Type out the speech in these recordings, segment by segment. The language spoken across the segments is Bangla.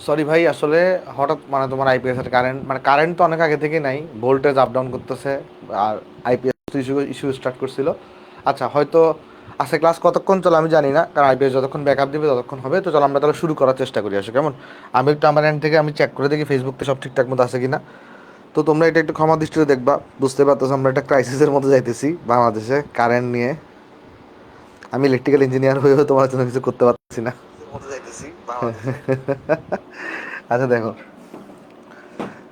সরি ভাই, আসলে হঠাৎ মানে তোমার আইপিএস এর কারেন্ট, মানে কারেন্ট তো অনেক আগে থেকে নাই, ভোল্টেজ আপ ডাউন করতেছে। আর আইপিএস ইস্যু ইস্যু স্টার্ট করছিল। আচ্ছা, হয়তো আজকে ক্লাস কতক্ষণ চলে আমি জানি না, কারণ আইপিএস যতক্ষণ ব্যাকআপ দিবে ততক্ষণ হবে। তো চলো আমরা তাহলে শুরু করার চেষ্টা করি, আসো কেমন। আমি একটু আমার এন্ড থেকে আমি চেক করে দেখি ফেসবুকতে সব ঠিকঠাক মতো আছে কিনা। তো তোমরা এটা একটু ক্ষমা দৃষ্টিতে দেখবা, বুঝতে পারতেছো আমরা একটা ক্রাইসিসের মধ্যে যাইতেছি বাংলাদেশে কারেন্ট নিয়ে। আমি ইলেকট্রিক্যাল ইঞ্জিনিয়ার হয়েও তোমার জন্য কিছু করতে পারছি না। আচ্ছা দেখো,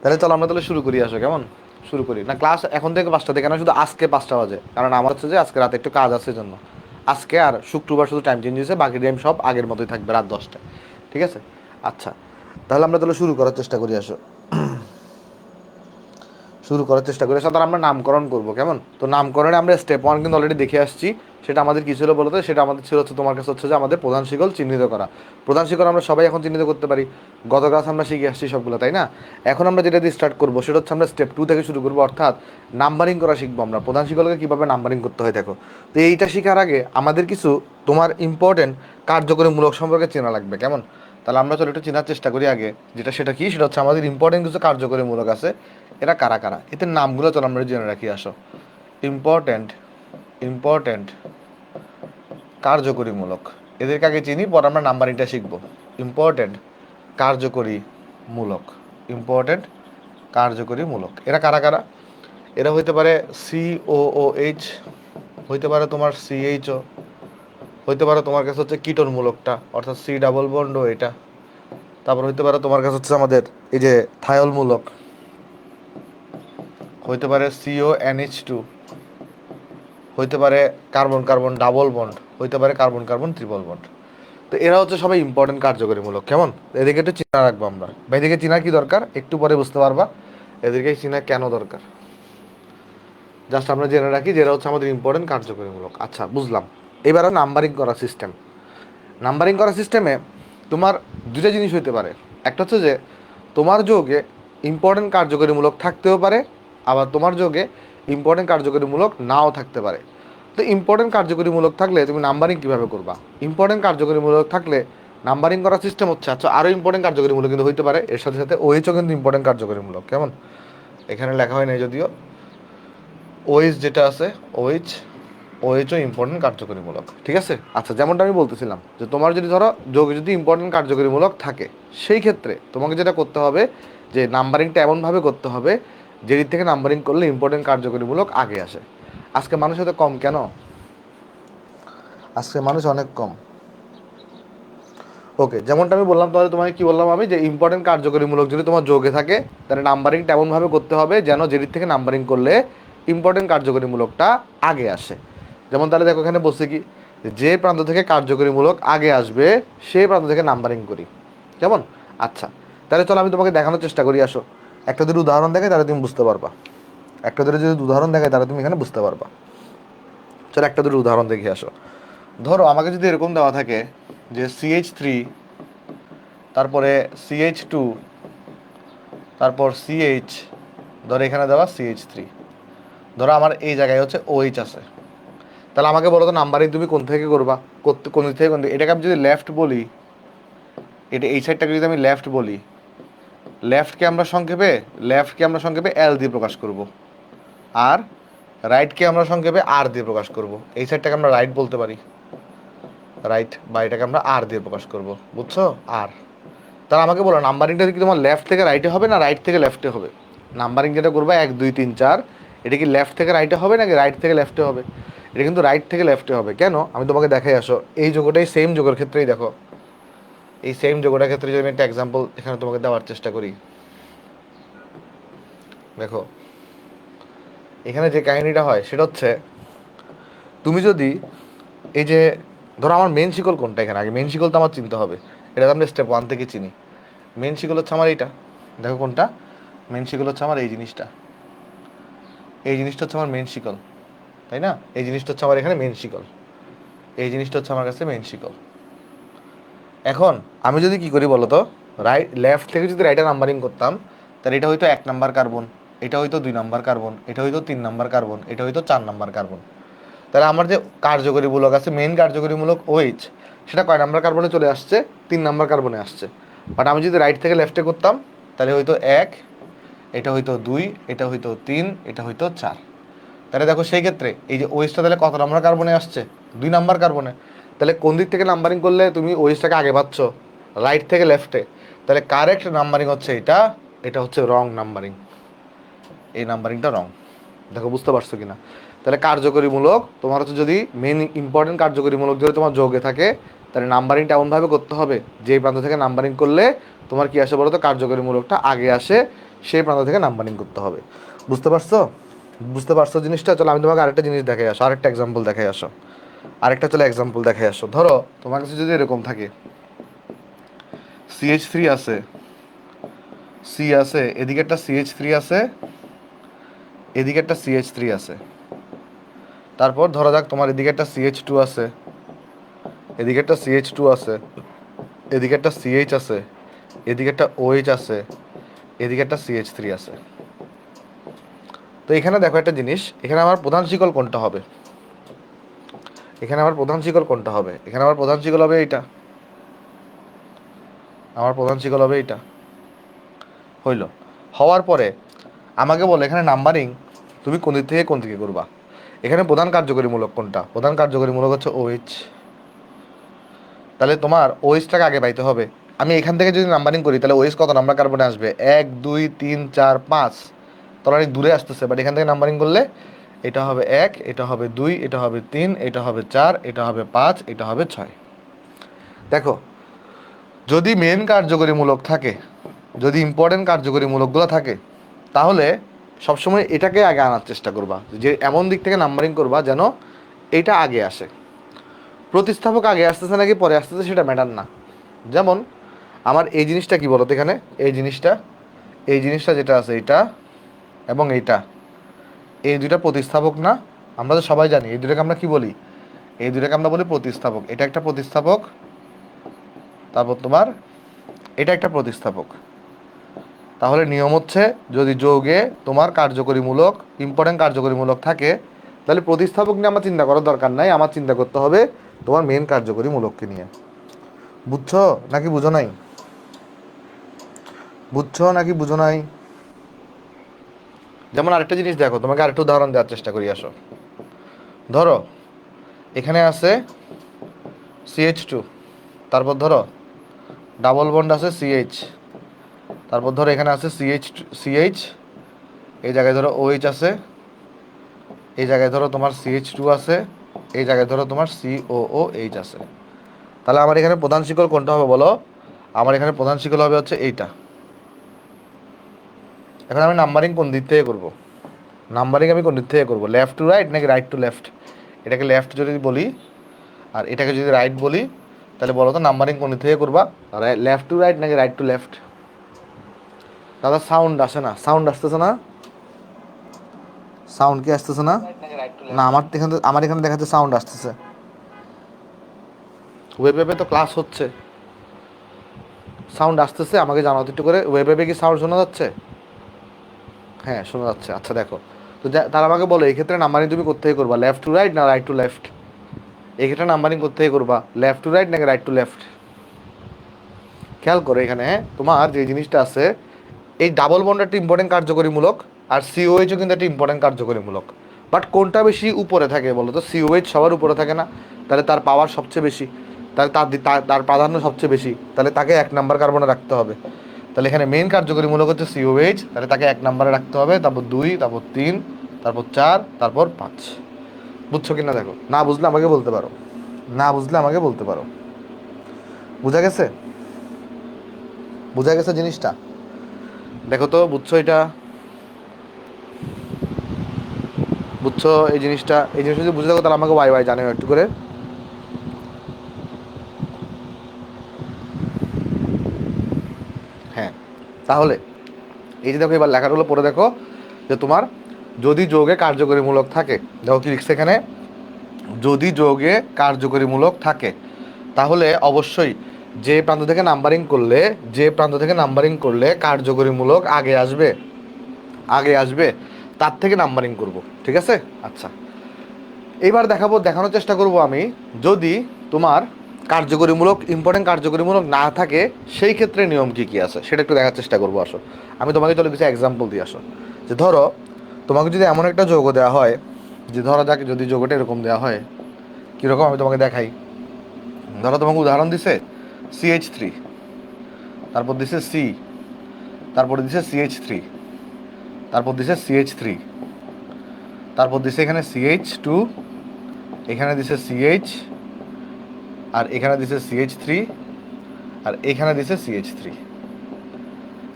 তাহলে চলো আমরা তাহলে শুরু করি, আসো কেমন। শুরু করি না, ক্লাস এখন থেকে 5টা থেকে না, শুধু আজকে 5টা বাজে, কারণ আমার হচ্ছে যে আজকে রাতে একটু কাজ আছে জন্য। আজকে আর শুক্রবার শুধু টাইম চেঞ্জ হয়েছে, বাকি টাইম সব আগের মতোই থাকবে রাত 10টায়। ঠিক আছে। আচ্ছা, তাহলে আমরা তাহলে শুরু করার চেষ্টা করি, আসো। শুরু করার চেষ্টা করি, সাধারণ আমরা নামকরণ করবো, কেমন। তো নামকরণে আমরা স্টেপ 1 কিন্তু অলরেডি দেখে আসছি। সেটা আমাদের কি ছিল বলতে, সেটা আমাদের ছিল হচ্ছে তোমার কাছে হচ্ছে যে আমাদের প্রধান শিকল চিহ্নিত করা। প্রধান শিকল আমরা সবাই এখন চিহ্নিত করতে পারি, গত ক্লাস আমরা শিখে আসছি সবগুলো, তাই না। এখন আমরা যেটা দিয়ে স্টার্ট করবো সেটা হচ্ছে আমরা স্টেপ 2 থেকে শুরু করবো, অর্থাৎ নাম্বারিং করা শিখবো আমরা, প্রধান শিকলকে কীভাবে নাম্বারিং করতে হয় দেখো। তো এইটা শেখার আগে আমাদের কিছু তোমার ইম্পর্টেন্ট কার্যকরী মূলক সম্পর্কে চেনা লাগবে, কেমন। তাহলে আমরা চলো একটু চেনার চেষ্টা করি আগে, যেটা সেটা কি, সেটা হচ্ছে আমাদের ইম্পর্টেন্ট কিছু কার্যকরী মূলক আছে। এরা কারা কারা, এদের নামগুলো চলো আমরা জেনে রাখি, আসো। ইম্পর্টেন্ট ইম্পর্টেন্ট কার্যকরীমূলক, এদেরকে আগে চিনি, পর আমরা নাম্বারিংটা শিখবো। ইম্পর্টেন্ট কার্যকরী মূলক, ইম্পর্টেন্ট কার্যকরী মূলক, এরা কারা কারা। এরা হইতে পারে COOH, হইতে পারে তোমার CHO, হইতে পারে তোমার কাছে হচ্ছে কিটোন মূলকটা, অর্থাৎ C ডাবল বন্ড এটা। তারপর হইতে পারে তোমার কাছে হচ্ছে আমাদের এই যে থায়ল মূলক, হইতে পারে CONH2, হইতে পারে কার্বন কার্বন ডাবল বন্ড, হইতে পারে কার্বন কার্বন ট্রিপল বন্ড। তো এরা হচ্ছে সবাই ইম্পর্টেন্ট কার্যকরীমূলক, কেমন। এদিকে একটু চিনা রাখবো আমরা, বা এদিকে চিনার কি দরকার একটু পরে বুঝতে পারবা, এদেরকে চিনা কেন দরকার। জাস্ট আমরা জেনে রাখি যেটা হচ্ছে আমাদের ইম্পর্টেন্ট কার্যকরীমূলক। আচ্ছা বুঝলাম। এবারে নাম্বারিং করা সিস্টেম। নাম্বারিং করা সিস্টেমে তোমার দুটা জিনিস হইতে পারে। একটা হচ্ছে যে তোমার যোগে ইম্পর্টেন্ট কার্যকরীমূলক থাকতেও পারে, আবার তোমার যোগে ইম্পর্টেন্ট কার্যকরীমূলক নাও থাকতে পারে। তো ইম্পর্টেন্ট কার্যকরীমূলক থাকলে তুমি নাম্বারিং কীভাবে করবা। ইম্পর্টেন্ট কার্যকরীমূলক থাকলে নাম্বারিং করার সিস্টেম হচ্ছে, আচ্ছা আরও ইম্পর্টেন্ট কার্যকরীমূলক কিন্তু হইতে পারে, এর সাথে সাথে ওএইচও কিন্তু ইম্পর্টেন্ট কার্যকরীমূলক, কেমন। এখানে লেখা হয় নাই যদিও, ওএইচ যেটা আছে, ওএইচ, ওএইচও ইম্পর্টেন্ট কার্যকরীমূলক, ঠিক আছে। আচ্ছা, যেমনটা আমি বলতেছিলাম যে তোমার যদি ধরো যোগে যদি ইম্পর্টেন্ট কার্যকরীমূলক থাকে, সেই ক্ষেত্রে তোমাকে যেটা করতে হবে যে নাম্বারিংটা এমনভাবে করতে হবে যে দিক থেকে নাম্বারিং করলে ইম্পর্টেন্ট কার্যকরীমূলক আগে আসে। আজকে মানুষ এত কম কেন, আজকে মানুষ অনেক কম। ওকে, যেমনটা আমি বললাম, তাহলে তোমাকে কি বললাম আমি, যে ইম্পর্টেন্ট কার্যকরীমূলক যদি তোমার যোগে থাকে, তাহলে নাম্বারিংটা এমনভাবে করতে হবে যেন যে দিক থেকে নাম্বারিং করলে ইম্পর্টেন্ট কার্যকরীমূলকটা আগে আসে। যেমন তাহলে দেখো এখানে বলছে কি, যে প্রান্ত থেকে কার্যকরীমূলক আগে আসবে সেই প্রান্ত থেকে নাম্বারিং করি, কেমন। আচ্ছা, তাহলে চলো আমি তোমাকে দেখানোর চেষ্টা করি, আসো। একটা দুটো উদাহরণ দেখাই, তাহলে তুমি বুঝতে পারবা। একটা দুটো যদি উদাহরণ দেখাই তাহলে তুমি এখানে বুঝতে পারবা। চলো একটা দুটো উদাহরণ দেখে আসো। ধরো আমাকে যদি এরকম দেওয়া থাকে যে CH3, তারপরে CH2, তারপর CH, ধরো এখানে দেওয়া CH3, ধরো আমার এই জায়গায় হচ্ছে OH আছে। তাহলে আমাকে বলো তো নাম্বারিং তুমি কোন থেকে করবা, কোন দিক থেকে কোন দিকে। এটাকে আমি যদি লেফট বলি, এটা এই সাইডটাকে যদি আমি লেফট বলি, লেফটকে আমরা সংক্ষেপে L দিয়ে প্রকাশ করব, আর রাইটকে আমরা সংক্ষেপে R দিয়ে প্রকাশ করব। এই সাইডটাকে আমরা রাইট বলতে পারি, রাইট, বা এটাকে আমরা R দিয়ে প্রকাশ করব, বুঝছো, আর। তাহলে আমাকে বলো নাম্বারিংটা কি তোমার লেফট থেকে রাইটে হবে না রাইট থেকে লেফটে হবে। নাম্বারিং যেটা করবে 1 2 3 4, এটা কি লেফট থেকে রাইটে হবে নাকি রাইট থেকে লেফটে হবে। এটা কিন্তু রাইট থেকে লেফটে হবে, কেন আমি তোমাকে দেখাই, আসো। এই যোগটাই সেম যোগের ক্ষেত্রেই দেখো, এই সেম যোগটার ক্ষেত্রে যদি আমি একটা এক্সাম্পল এখানে তোমাকে দেওয়ার চেষ্টা করি, দেখো এখানে যে কাহিনীটা হয় সেটা হচ্ছে, তুমি যদি এই যে ধরো আমার মেন শিকল কোনটা, এখানে আগে মেন শিকল তো আমার চিনতে হবে, এটা তো আমরা স্টেপ 1 থেকে চিনি। মেন শিকল হচ্ছে আমার এইটা, দেখো কোনটা মেন শিকল হচ্ছে আমার, এই জিনিসটা, এই জিনিসটা হচ্ছে আমার মেন শিকল, তাই না। এই জিনিসটা হচ্ছে আমার এখানে মেন শিকল, এই জিনিসটা হচ্ছে আমার কাছে মেন শিকল। এখন আমি যদি কি করি বলো তো, লেফট থেকে যদি রাইটে নাম্বারিং করতাম, তাহলে এটা হয়তো 1 নাম্বার কার্বন, এটা হয়তো 2 নাম্বার কার্বন, এটা হয়তো 3 নাম্বার কার্বন, এটা হয়তো 4 নাম্বার কার্বন। তাহলে আমার যে কার্যকরী মূলক আছে, মেইন কার্যকরী মূলক OH, সেটা কয় নাম্বার কার্বনে চলে আসছে, 3 নাম্বার কার্বনে আসছে। বাট আমি যদি রাইট থেকে লেফটে করতাম তাহলে হয়তো 1, এটা হয়তো 2, এটা হয়তো 3, এটা হয়তো 4। তাহলে দেখো সেই ক্ষেত্রে এই যে ওএসটা তাহলে কত নাম্বার কার্বনে আসছে? 2 নাম্বার কার্বনে। তাহলে কোন দিক থেকে নাম্বারিং করলে তুমি ওএসটাকে আগে পাচ্ছ? রাইট থেকে লেফটে। তাহলে কারেক্ট নাম্বারিং হচ্ছে এটা, এটা হচ্ছে রং নাম্বারিং, এই নাম্বারিংটা রং। দেখো বুঝতে পারছো কিনা? তাহলে কার্যকরীমূলক তোমার হচ্ছে যদি মেন ইম্পর্টেন্ট কার্যকরীমূলক যদি তোমার যোগে থাকে তাহলে নাম্বারিংটা এমনভাবে করতে হবে যে প্রান্ত থেকে নাম্বারিং করলে তোমার কি আসে বলো তো, কার্যকরীমূলকটা আগে আসে, সেই প্রান্ত থেকে নাম্বারিং করতে হবে। বুঝতে পারছো? বুঝতে পারছো জিনিসটা? চলো আমি তোমাকে আরেকটা জিনিস দেখাই আসো, আরেকটা এক্সাম্পল দেখাই আসো, আরেকটা চলো এক্সাম্পল দেখাই আসো। ধরো তোমার কাছে যদি এরকম থাকে CH3 আছে, সি আছে, এদিকে একটা CH3 আছে, এদিকে একটা CH3 আছে। তারপর ধরা যাক তোমার এদিকে একটা CH2 আছে, এদিকে একটা CH2 আছে, এদিকে একটা CH আছে, এদিকে একটা OH আছে, এদিকে একটা CH3 আছে। তো এখানে দেখো একটা জিনিস, এখানে আমার প্রধান শিকল কোনটা হবে? এখানে আমার প্রধান শিকল কোনটা হবে? এখানে আমার প্রধান শিকল হবে এইটা, আমার প্রধান শিকল হবে এইটা। হইল, হওয়ার পরে আমাকে বলো এখানে নাম্বারিং তুমি কোন দিক থেকে কোন দিকে করবা? এখানে প্রধান কার্যকরীমূলক কোনটা? প্রধান কার্যকরীমূলক হচ্ছে OH। তাহলে তোমার ওএসটাকে আগে পাইতে হবে। আমি এখান থেকে যদি নাম্বারিং করি তাহলে ওএস কত নাম্বার কার্বনে আসবে? 1, 2, 3, 4, 5। তাহলে অনেক দূরে আসতেছে, বাট এখান থেকে নাম্বারিং করলে এটা হবে 1, এটা হবে 2, এটা হবে 3, এটা হবে 4, এটা হবে 5, এটা হবে 6। দেখো যদি মেন কার্যকরীমূলক থাকে, যদি ইম্পর্টেন্ট কার্যকরীমূলকগুলো থাকে, তাহলে সবসময় এটাকে আগে আনার চেষ্টা করবা, যে এমন দিক থেকে নাম্বারিং করবা যেন এটা আগে আসে। প্রতিস্থাপক আগে আসতেছে নাকি পরে আসতেছে সেটা ম্যাটার না। যেমন আমার এই জিনিসটা কি বলতো, এখানে এই জিনিসটা, এই জিনিসটা যেটা আছে এটা এবং এইটা, এই দুইটা প্রতিস্থাপক না? আমরা তো সবাই জানি এই দুটাকে আমরা কি বলি? এই দুটাকে আমরা বলি প্রতিস্থাপক। এটা একটা প্রতিস্থাপক, তারপর তোমার এটা একটা প্রতিস্থাপক। তাহলে নিয়ম হচ্ছে যদি যৌগে তোমার কার্যকরীমূলক, ইম্পর্টেন্ট কার্যকরীমূলক থাকে, তাহলে প্রতিস্থাপক নিয়ে আমার চিন্তা করার দরকার নাই, আমার চিন্তা করতে হবে তোমার মেন কার্যকরীমূলককে নিয়ে। বুঝছো নাকি বুঝো নাই? বুঝছো নাকি বুঝো নাই? যেমন আরেকটা জিনিস দেখো, তোমাকে আরেকটা উদাহরণ দেওয়ার চেষ্টা করি আসো। ধরো এখানে আছে CH2, তারপর ধরো ডাবল বন্ড আছে CH, তারপর ধরো এখানে আছে CH, এই জায়গায় ধরো OH আছে, এই জায়গায় ধরো তোমার CH2 আছে, এই জায়গায় ধরো তোমার COOH আছে। তাহলে আমার এখানে প্রধান শিকল কোনটা হবে বলো? আমার এখানে প্রধান শিকল হবে হচ্ছে এইটা। এখন আমি নাম্বারিং কোন দিক থেকে করবো? নাম্বারিং আমি কোন দিক থেকে করবো? লেফট টু রাইট নাকি রাইট টু লেফট? এটাকে লেফট যদি বলি আর এটাকে যদি রাইট বলি, তাহলে বলো তো নাম্বারিং কোন দিক থেকে করবা? লেফট টু রাইট নাকি রাইট টু লেফট? দাদা সাউন্ড আসে না, সাউন্ড আসতেছে না, সাউন্ড কি আসতেছে না? না আমার এখানে দেখাচ্ছে সাউন্ড আসতেছে। ওয়েবে তো ক্লাস হচ্ছে, সাউন্ড আসতেছে, আমাকে জানাও একটু করে। ওয়েবে কি সাউন্ড শোনা যাচ্ছে? হ্যাঁ শোনা যাচ্ছে। আচ্ছা দেখো, তো তারা আমাকে বলো এই ক্ষেত্রে নাম্বারিং তুমি কোথা থেকে করবা? লেফট টু রাইট না রাইট টু লেফট? এই ক্ষেত্রে নাম্বারিং কোথা থেকে করবা? লেফট টু রাইট নাকি রাইট টু লেফট? খেয়াল করো এখানে তোমার যে জিনিসটা আছে, এই ডাবল বন্ড একটা ইম্পর্টেন্ট কার্যকরীমূলক, আর COHও কিন্তু একটা ইম্পর্টেন্ট কার্যকরীমূলক। বাট কোনটা বেশি উপরে থাকে বলো তো? COH সবার উপরে থাকে না? তাহলে তার পাওয়ার সবচেয়ে বেশি, তাহলে তার প্রাধান্য সবচেয়ে বেশি, তাহলে তাকে 1 নাম্বার কার্বনে রাখতে হবে। তাহলে এখানে মেইন কার্যকরীমূলক হচ্ছে COH, তাহলে তাকে 1 নাম্বারে রাখতে হবে, তারপর 2, তারপর 3, তারপর 4, তারপর 5। বুঝছো কিনা দেখো? না বুঝলে আমাকে বলতে পারো, না বুঝলে আমাকে বলতে পারো। বুঝা গেছে? বুঝা গেছে জিনিসটা? দেখো তো বুঝছো এটা? বুঝছো এই জিনিসটা? এই জিনিসটা যদি বুঝে থাকো তাহলে আমাকে ওয়াই ওয়াই জানাও একটু করে। হ্যাঁ, তাহলে এই যে দেখো এবার লেখাগুলো পড়ে দেখো, যে তোমার যদি যৌগে কার্যকরীমূলক থাকে, দেখো কি লিখছে এখানে, যদি যৌগে কার্যকরীমূলক থাকে তাহলে অবশ্যই যে প্রান্ত থেকে নাম্বারিং করলে, যে প্রান্ত থেকে নাম্বারিং করলে কার্যকরীমূলক আগে আসবে, আগে আসবে তার থেকে নাম্বারিং করব। ঠিক আছে? আচ্ছা, এইবার দেখানোর চেষ্টা করব আমি, যদি তোমার কার্যকরীমূলক ইম্পর্টেন্ট কার্যকরীমূলক না থাকে সেই ক্ষেত্রে নিয়ম কী কী আছে সেটা একটু দেখার চেষ্টা করবো। আসো আমি তোমাকে চলে কিছু এক্সাম্পল দিয়ে আসো। যে ধরো তোমাকে যদি এমন একটা যৌগ দেওয়া হয়, যে ধরো যাকে যদি যৌগটা এরকম দেওয়া হয়, কীরকম আমি তোমাকে দেখাই। ধরো তোমাকে উদাহরণ দিছে CH3, তারপর দিছে C, তারপর দিছে CH3, তারপর দিছে CH3, তারপর দিছে এখানে CH2, এখানে দিছে CH, আর এখানে দিছে CH3, আর এখানে দিছে CH3।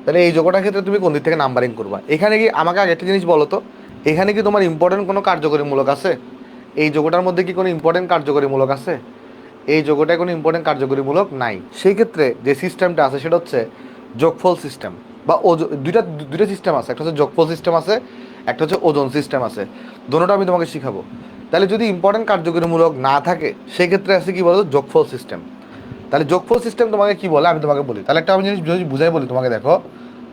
তাহলে এই যোগটার ক্ষেত্রে তুমি কোন দিক থেকে নাম্বারিং করবা? এখানে কি আমাকে আগে একটা জিনিস বলো তো, এখানে কি তোমার ইম্পর্টেন্ট কোনো কার্যকরীমূলক আছে? এই যোগটার মধ্যে কি কোনো ইম্পর্টেন্ট কার্যকরীমূলক আছে? এই যোগটায় কোনো ইম্পর্টেন্ট কার্যকরীমূলক নাই। সেই ক্ষেত্রে যে সিস্টেমটা আছে সেটা হচ্ছে যোগফল সিস্টেম, বা দুইটা দুইটা সিস্টেম আছে, একটা হচ্ছে যোগফল সিস্টেম আছে, একটা হচ্ছে ওজন সিস্টেম আছে। দুটোটা আমি তোমাকে শিখাবো। তাহলে যদি ইম্পর্টেন্ট কার্যকরীমূলক না থাকে সেই ক্ষেত্রে আছে কি বলো, যোগফল সিস্টেম। তাহলে যোগফল সিস্টেম তোমাকে কি বলে আমি তোমাকে বলি। তাহলে একটা আমি জিনিস যদি বুঝাই বলি তোমাকে, দেখো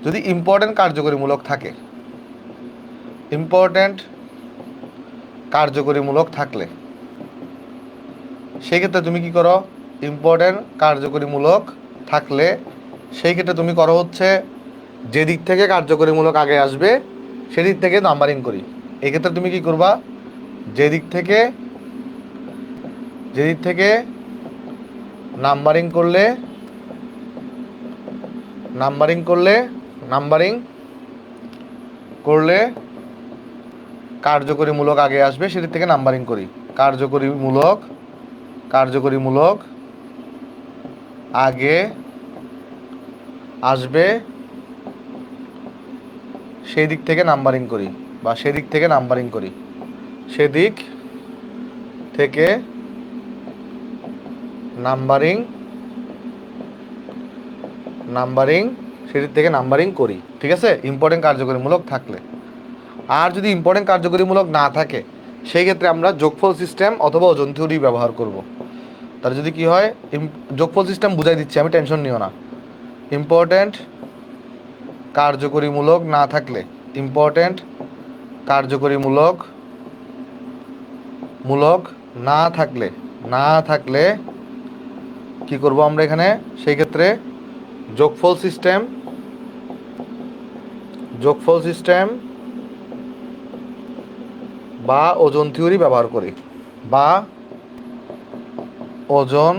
যদি ইম্পর্টেন্ট কার্যকরীমূলক থাকে, ইম্পর্টেন্ট কার্যকরীমূলক থাকলে সেই ক্ষেত্রে তুমি কি করো, ইম্পর্টেন্ট কার্যকরীমূলক থাকলে সেই ক্ষেত্রে তুমি করো হচ্ছে যে দিক থেকে কার্যকরীমূলক আগে আসবে সেদিক থেকে নাম্বারিং করি। এক্ষেত্রে তুমি কি করবা, যে দিক থেকে নাম্বারিং করলে কার্যকরীমূলক আগে আসবে সেদিক থেকে নাম্বারিং করি। কার্যকরীমূলক আগে আসবে সেই দিক থেকে নাম্বারিং করি, বা সেদিক থেকে নাম্বারিং করি, সেদিক থেকে সেদিক থেকে নাম্বারিং করি। ঠিক আছে, ইম্পর্টেন্ট কার্যকরীমূলক থাকলে। আর যদি ইম্পর্টেন্ট কার্যকরীমূলক না থাকে সেই ক্ষেত্রে আমরা যোগফল সিস্টেম অথবা ওজন থিওরি ব্যবহার করব। তাহলে যদি কি হয়, যোগফল সিস্টেম বুঝাই দিচ্ছি আমি, টেনশন নিও না। ইম্পর্টেন্ট কার্যকরীমূলক না থাকলে, ইম্পর্টেন্ট কার্যকরীমূলক না থাকলে কি করব আমরা এখানে, সেই ক্ষেত্রে যোগফল সিস্টেম বা ওজন থিওরি ব্যবহার করি, বা ওজন,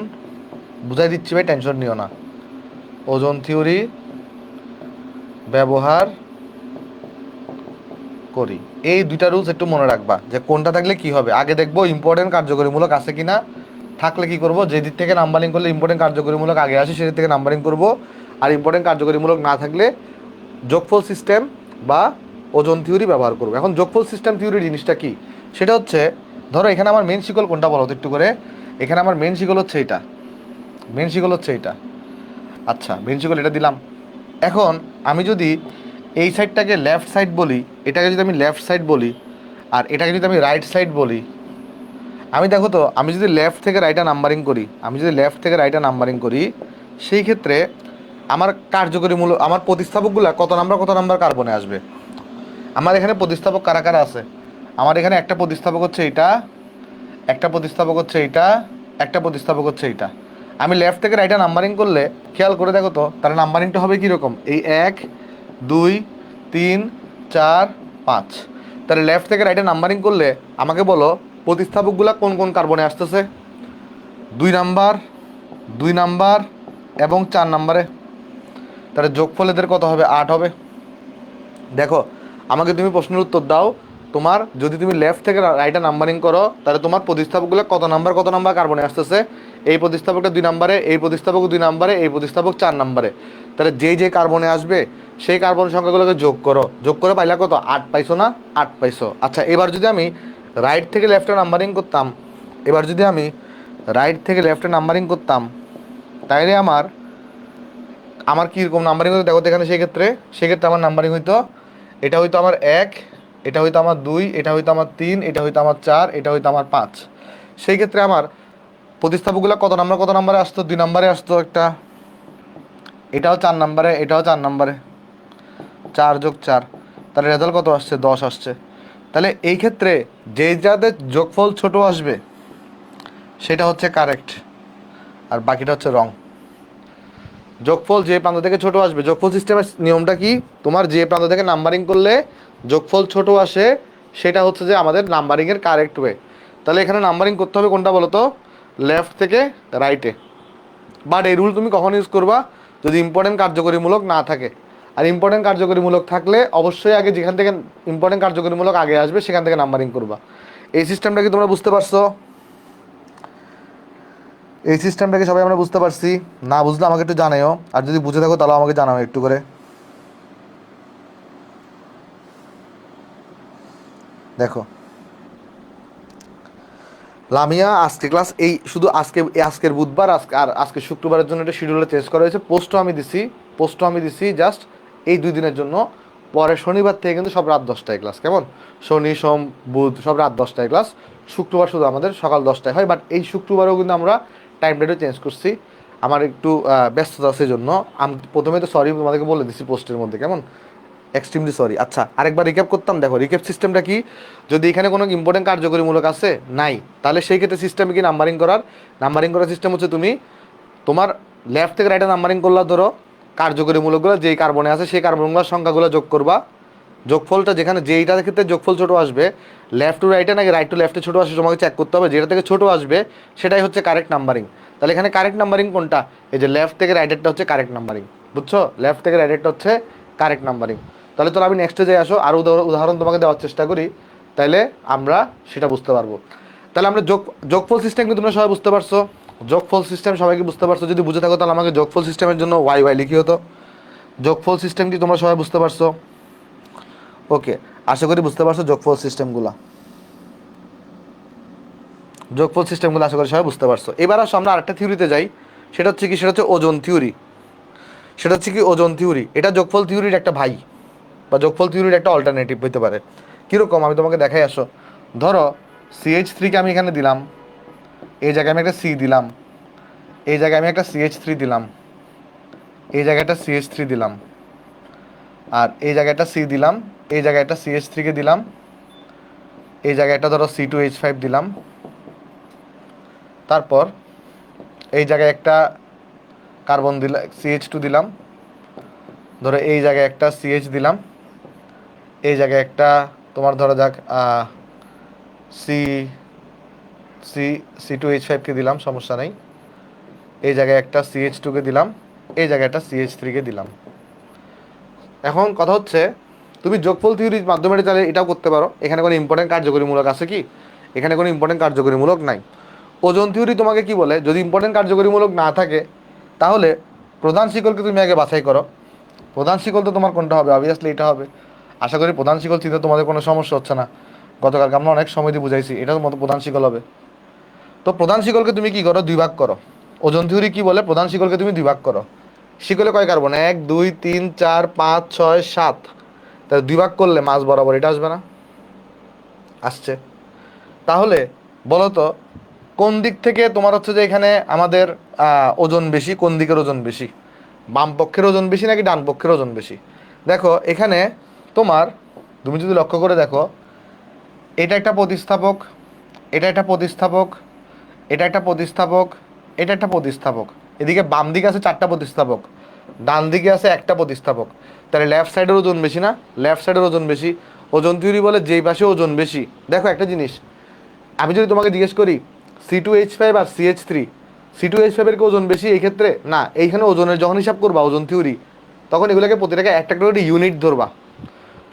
বুঝাই দিচ্ছি ভাই টেনশন নিও না, ওজন থিওরি ব্যবহার করি। এই দুইটা রুলস একটু মনে রাখবা যে কোনটা থাকলে কি হবে। আগে দেখবো ইম্পর্টেন্ট কার্যকরীমূলক আছে কিনা, থাকলে কি করব, যে দিক থেকে নাম্বারিং করলে ইম্পর্টেন্ট কার্যকরীমূলক আগে আসে সেদিক থেকে নাম্বারিং করব। আর ইম্পর্টেন্ট কার্যকরীমূলক না থাকলে যোগফল সিস্টেম বা ওজন থিওরি ব্যবহার করব। এখন যোগফল সিস্টেম থিওরি জিনিসটা কি, সেটা হচ্ছে ধরো এখানে আমার মেন শিকল কোনটা বলো তো একটু করে। এখানে আমার মেন শিকল হচ্ছে এটা, আচ্ছা মেন শিকল এটা দিলাম। এখন আমি যদি এই সাইডটাকে লেফট সাইড বলি, এটাকে যদি আমি লেফট সাইড বলি, আর এটাকে যদি আমি রাইট সাইড বলি, আমি দেখো তো আমি যদি লেফট থেকে রাইটে নাম্বারিং করি, সেই ক্ষেত্রে আমার কার্যকরীমূলক আমার প্রতিস্থাপকগুলো কত নাম্বার কার্বনে আসবে। আমার এখানে প্রতিস্থাপক কারা কারা আছে, আমার এখানে একটা প্রতিস্থাপক হচ্ছে এইটা, একটা প্রতিস্থাপক হচ্ছে এইটা, একটা প্রতিস্থাপক হচ্ছে এইটা। আমি লেফট থেকে রাইটে নাম্বারিং করলে খেয়াল করে দেখো তো তার নাম্বারিংটা হবে কীরকম, এই 1 2 3 4 5। তাহলে লেফট থেকে রাইটে নাম্বারিং করলে আমাকে বলো প্রতিস্থাপকগুলো কোন কোন কার্বনে আসতেছে, 2 নাম্বার এবং 4 নাম্বারে। তাহলে যোগফল এদের কত হবে, 8 হবে। দেখো আমাকে তুমি প্রশ্নের উত্তর দাও, তোমার যদি তুমি লেফট থেকে রাইটে নাম্বারিং করো তাহলে তোমার প্রতিস্থাপকগুলো কত নাম্বার কার্বনে আসতেছে। এই প্রতিস্থাপকটা 2 নাম্বারে, এই প্রতিস্থাপক 2 নাম্বারে, এই প্রতিস্থাপক 4 নাম্বারে। তাহলে যে কার্বনে আসবে সেই কার্বন সংখ্যাগুলোকে যোগ করে পাইলা কত, 8 পাইছো না, 8 পাইছো। আচ্ছা এবার যদি আমি রাইট থেকে লেফটে নাম্বারিং করতাম, তাইলে আমার কীরকম নাম্বারিং হতো দেখো তো এখানে। সেক্ষেত্রে আমার নাম্বারিং হইতো, এটা হইতো আমার 1, এটা হইতো আমার 2, এটা হইতো আমার 3, এটা হইতো আমার 4, এটা হইতো আমার 5। সেই ক্ষেত্রে আমার প্রতিস্থাপকগুলো কত নাম্বারে আসতো, 2 নাম্বারে আসতো একটা, এটাও 4 নাম্বারে, এটাও 4 নাম্বারে, 4 যোগ 4, তাহলে রেজাল্ট কত আসছে, 10 আসছে। তাহলে এই ক্ষেত্রে যাদের যোগফল ছোট আসবে সেটা হচ্ছে কারেক্ট, আর বাকিটা হচ্ছে রং। যোগফল যে প্রান্ত থেকে ছোট আসবে, যোগফল সিস্টেমের নিয়মটা কি, তোমার যে প্রান্ত থেকে নাম্বারিং করলে যোগফল ছোট আসে সেটা হচ্ছে যে আমাদের নাম্বারিংয়ের কারেক্ট ওয়ে। তাহলে এখানে নাম্বারিং করতে হবে কোনটা বলো তো, লেফট থেকে রাইটে। বাট এই রুল তুমি কখন ইউজ করবা, যদি ইম্পর্টেন্ট কার্যকরীমূলক না থাকে। আর ইম্পর্টেন্ট কার্যকরীমূলক থাকলে অবশ্যই আগে যেখান থেকে ইম্পর্টেন্ট কার্যকরীমূলক আগে আসবে সেখান থেকে নাম্বারিং করবা। এই সিস্টেমটা কি তোমরা বুঝতে পারছো? এই সিস্টেমটাকে সবাই আমরা বুঝতে পারছি? না বুঝলে আমাকে একটু জানাও, আর যদি বুঝে থাকো তাহলে আমাকে জানাও একটু করে। দেখো লামিয়া আজকে ক্লাস এই শুধু আজকের বুধবার আজকে শুক্রবারের জন্য এটা শিডিউলে চেঞ্জ করা হয়েছে। পোস্টও আমি দিছি জাস্ট এই 2 দিনের জন্য। পরে শনিবার থেকে কিন্তু সব রাত 10টায় ক্লাস, কেমন? শনি সোম বুধ সব রাত 10টায় ক্লাস, শুক্রবার শুধু আমাদের সকাল 10টায় হয়। বাট এই শুক্রবারেও কিন্তু আমরা টাইম টেবিল চেঞ্জ করছি, আমার একটু ব্যস্ততা আছে জন্য। আমি প্রথমে তো সরি তোমাদেরকে বলে দিচ্ছি পোস্টের মধ্যে, কেমন? Extremely sorry. আচ্ছা আরেকবার রিক্যাপ করতাম। দেখো রিক্যাপ সিস্টেমটা কি, যদি এখানে কোনো ইম্পর্টেন্ট কার্যকরীমূলক আছে নাই, তাহলে সেই ক্ষেত্রে সিস্টেমে কি নাম্বারিং করার সিস্টেম হচ্ছে তুমি তোমার লেফট থেকে রাইটে নাম্বারিং করলা। ধরো কার্যকরীমূলকগুলো যেই কার্বনে আছে সেই কার্বনগুলোর সংখ্যাগুলো যোগ করবা। যোগফলটা যেখানে যেইটার ক্ষেত্রে যোগফল ছোটো আসবে, লেফট টু রাইটে নাকি রাইট টু লেফটে ছোটো আসবে তোমাকে চেক করতে হবে। যেটা থেকে ছোটো আসবে সেটাই হচ্ছে কারেক্ট নাম্বারিং। তাহলে এখানে কারেক্ট নাম্বারিং কোনটা, এই যে লেফট থেকে রাইটেরটা হচ্ছে কারেক্ট নাম্বারিং, বুঝছো? লেফট থেকে রাইটেরটা হচ্ছে কারেক্ট নাম্বারিং। তাহলে চলো আমি নেক্সটে যাই, আসো আরও উদাহরণ তোমাকে দেওয়ার চেষ্টা করি, তাহলে আমরা সেটা বুঝতে পারবো। তাহলে আমরা যোগফল সিস্টেম কিন্তু তোমরা সবাই বুঝতে পারছো, যোগফল সিস্টেম সবাইকে বুঝতে পারছো? যদি বুঝে থাকো তাহলে আমাকে যোগফল সিস্টেমের জন্য ওয়াই ওয়াই লিখি হতো। যোগফল সিস্টেম কি তোমরা সবাই বুঝতে পারছো? ওকে, আশা করি বুঝতে পারছো যোগফল সিস্টেমগুলো আশা করি সবাই বুঝতে পারছো। এবার আসো আমরা আরেকটা থিওরিতে যাই, সেটা হচ্ছে কি, সেটা হচ্ছে ওজন থিওরি। এটা যোগফল থিওরির একটা ভাই বা যোগফল থিওরির একটা অল্টারনেটিভ হতে পারে। কীরকম আমি তোমাকে দেখাই, আসো। ধরো CH3কে আমি এখানে দিলাম, এই জায়গায় আমি একটা C দিলাম, এই জায়গায় আমি একটা CH3 দিলাম, এই জায়গায় একটা CH3 দিলাম, আর এই জায়গায় একটা C দিলাম, এই জায়গায় একটা CH3কে দিলাম, এই জায়গায় একটা ধরো C2H5 দিলাম, তারপর এই জায়গায় একটা কার্বন দিলাম CH2 দিলাম, ধরো এই জায়গায় একটা CH দিলাম, এই জায়গায় একটা তোমার ধরো যাক সি সি C2H5কে দিলাম, সমস্যা নেই, এই জায়গায় একটা CH2কে দিলাম, এই জায়গায় একটা CH3কে দিলাম। এখন কথা হচ্ছে তুমি যোগফল থিওরির মাধ্যমে তাহলে এটাও করতে পারো। এখানে কোনো ইম্পর্টেন্ট কার্যকরীমূলক আছে কি? এখানে কোনো ইম্পর্টেন্ট কার্যকরীমূলক নাই। ওজন থিওরি তোমাকে কি বলে, যদি ইম্পর্টেন্ট কার্যকরীমূলক না থাকে তাহলে প্রধান শিকলকে তুমি আগে বাছাই করো। প্রধান শিকল তো তোমার কোনটা হবে, অবভিয়াসলি এটা হবে। আশা করি প্রধান শিকল চিন্তা তোমাদের কোনো সমস্যা হচ্ছে না। গতকালকে আমরা অনেক সময় দিয়ে বুঝাইছি, এটার মতো প্রধান শিকল হবে। তো প্রধান শিকলকে তুমি কি করো, 2 ভাগ করো। ওজন থিওরি কি বলে, প্রধান শিকলকে তুমি 2 ভাগ করো। শিকলে কয় কার্বন, 1 2 3 4 5 6 7, তাহলে 2 ভাগ করলে মাঝ বরাবর এটা আসবে না? আসছে। তাহলে বলো তো কোন দিক থেকে তোমার হচ্ছে যে এখানে আমাদের ওজন বেশি, কোন দিকের ওজন বেশি, বাম পক্ষের ওজন বেশি নাকি ডান পক্ষের ওজন বেশি? দেখো এখানে তোমার, তুমি যদি লক্ষ্য করে দেখো, এটা একটা প্রতিস্থাপক, এটা একটা প্রতিস্থাপক, এটা একটা প্রতিস্থাপক, এটা একটা প্রতিস্থাপক, এদিকে বাম দিকে আছে 4টা প্রতিস্থাপক, ডান দিকে আছে একটা প্রতিস্থাপক। তাহলে লেফট সাইডের ওজন বেশি না? লেফট সাইডের ওজন বেশি। ওজন থিওরি বলে যেই পাশে ওজন বেশি। দেখো একটা জিনিস, আমি যদি তোমাকে জিজ্ঞেস করি C2H5 আর CH3, C2H5 এর কি ওজন বেশি এই ক্ষেত্রে? না। এইখানে ওজনের যখন হিসাব করবা ওজন থিওরি, তখন এগুলোকে প্রতিটাকে একটা করে ইউনিট ধরবা।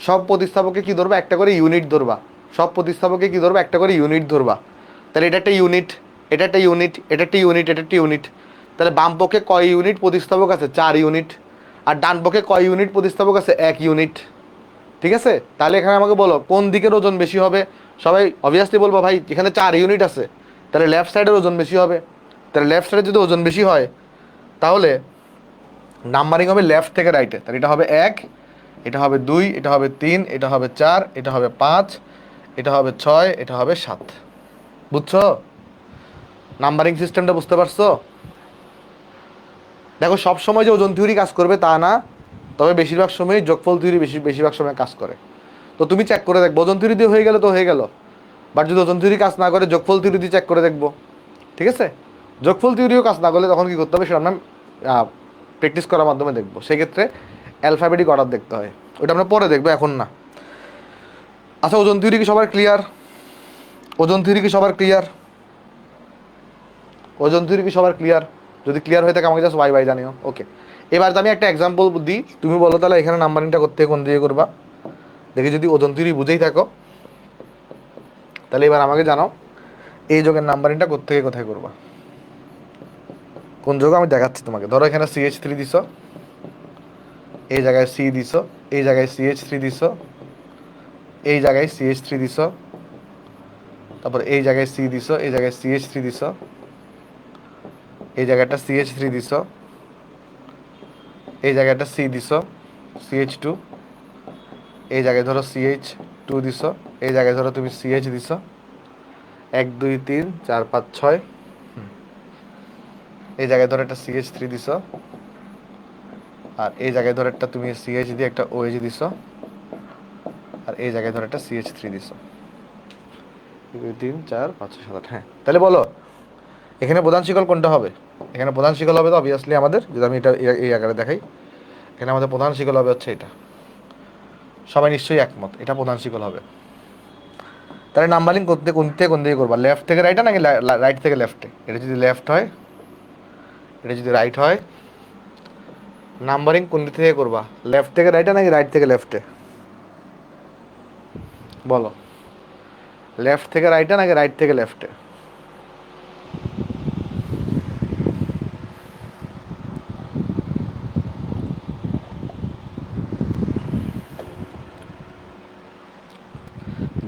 সব প্রতিস্থাপকে কি ধরবা, একটা করে ইউনিট ধরবা। সব প্রতিস্থাপকে কি ধরবা, একটা করে ইউনিট ধরবা। তাহলে এটা একটা ইউনিট, এটা একটা ইউনিট, এটা একটা ইউনিট, এটা একটা ইউনিট। তাহলে বাম পক্ষে কয় ইউনিট প্রতিস্থাপক আছে, 4 ইউনিট। আর ডান পক্ষে কয় ইউনিট প্রতিস্থাপক আছে, 1 ইউনিট। ঠিক আছে? তাহলে এখানে আমাকে বলো কোন দিকের ওজন বেশি হবে। সবাই অবভিয়াসলি বলবো ভাই এখানে 4 ইউনিট আছে, তাহলে লেফট সাইডের ওজন বেশি হবে। তাহলে লেফট সাইডে যদি ওজন বেশি হয় তাহলে নাম্বারিং হবে লেফট থেকে রাইটে। তাহলে এটা হবে 1, এটা হবে 2, এটা হবে 3, এটা হবে 4, এটা হবে 5, এটা হবে 6, এটা হবে 7। বুঝছো? নাম্বারিং সিস্টেমটা বুঝতে পারছো? দেখো সব সময় যে ওজন থিওরি কাজ করবে তা না, তবে বেশিরভাগ সময়ই যোগফল থিওরি বেশিরভাগ সময় কাজ করে। তো তুমি চেক করে দেখবো, ওজন থিওরি দিয়ে হয়ে গেল তো হয়ে গেল, বাট যদি ওজন থিওরি কাজ না করে যোগফল থিওরি দিয়ে চেক করে দেখবো। ঠিক আছে? যোগফল থিওরিও কাজ না করলে তখন কী করতে হবে সেটা আমরা প্র্যাকটিস করার মাধ্যমে দেখবো। সেক্ষেত্রে অ্যালফাবেটিক অর্ডার দেখতে হয়, ওটা আমরা পরে দেখবো, এখন না। আচ্ছা, ওজন থিওরি কি সবার ক্লিয়ার? ওজন থিওরি কি সবার ক্লিয়ার? ওজন থিওরি কি সবার ক্লিয়ার? যদি ক্লিয়ার হয়ে থাকে আমাকে জাস্ট বাই বাই জানিও। ওকে, এবার আমি একটা এক্সাম্পল দিই, তুমি বলো তাহলে এখানে নাম্বারিংটা করতে কোন দিয়ে করবা। দেখি যদি ওজন থিওরি বুঝেই থাকো তাহলে এবার আমাকে জানাও এই যোগের নাম্বারিংটা কোত্থেকে কোথায় করবা। কোন যোগ আমি দেখাচ্ছি তোমাকে। ধরো এখানে CH3 দিছ, এই জায়গায় C দিছ, এই জায়গায় CH3 দিছ, এই জায়গায় CH3 দিছ, তারপর এই জায়গায় C দিছ, এই জায়গায় CH3 দিছ, এই জায়গাটা CH3 দিছ, এই জায়গাটা C দিছ, CH2, এই জায়গায় ধরো CH2 দিছ, এই জায়গায় ধরো তুমি CH দিছ, 1 2 3 4 5 6, এই জায়গায় ধরো একটা CH3 দিছ, আর এই জায়গায় ধরো একটা তুমি CH দিয়ে একটা OH দিছ, আর এই জায়গায় ধরো একটা CH3 দিছ। 2 3 4 5 6 7 8। হ্যাঁ, তাহলে বলো এখানে প্রধান শিকল কোনটা হবে? এখানে প্রধান শিকল হবে তো অবভিয়াসলি আমাদের, যদি আমি এটা এই আকারে দেখাই, এখানে আমাদের প্রধান শিকল হবে হচ্ছে এটা। সবাই নিশ্চয়ই একমত এটা প্রধান শিকল হবে। তাহলে নাম্বারিং করতে কোন দিকে করবা? লেফট থেকে রাইটে নাকি রাইট থেকে লেফটে? এটা যদি লেফট হয়, এটা যদি রাইট হয়, নাম্বারিং কোন দিক থেকে করবা? লেফট থেকে রাইটে নাকি রাইট থেকে লেফটে? বলো, লেফট থেকে রাইটে নাকি রাইট থেকে লেফটে?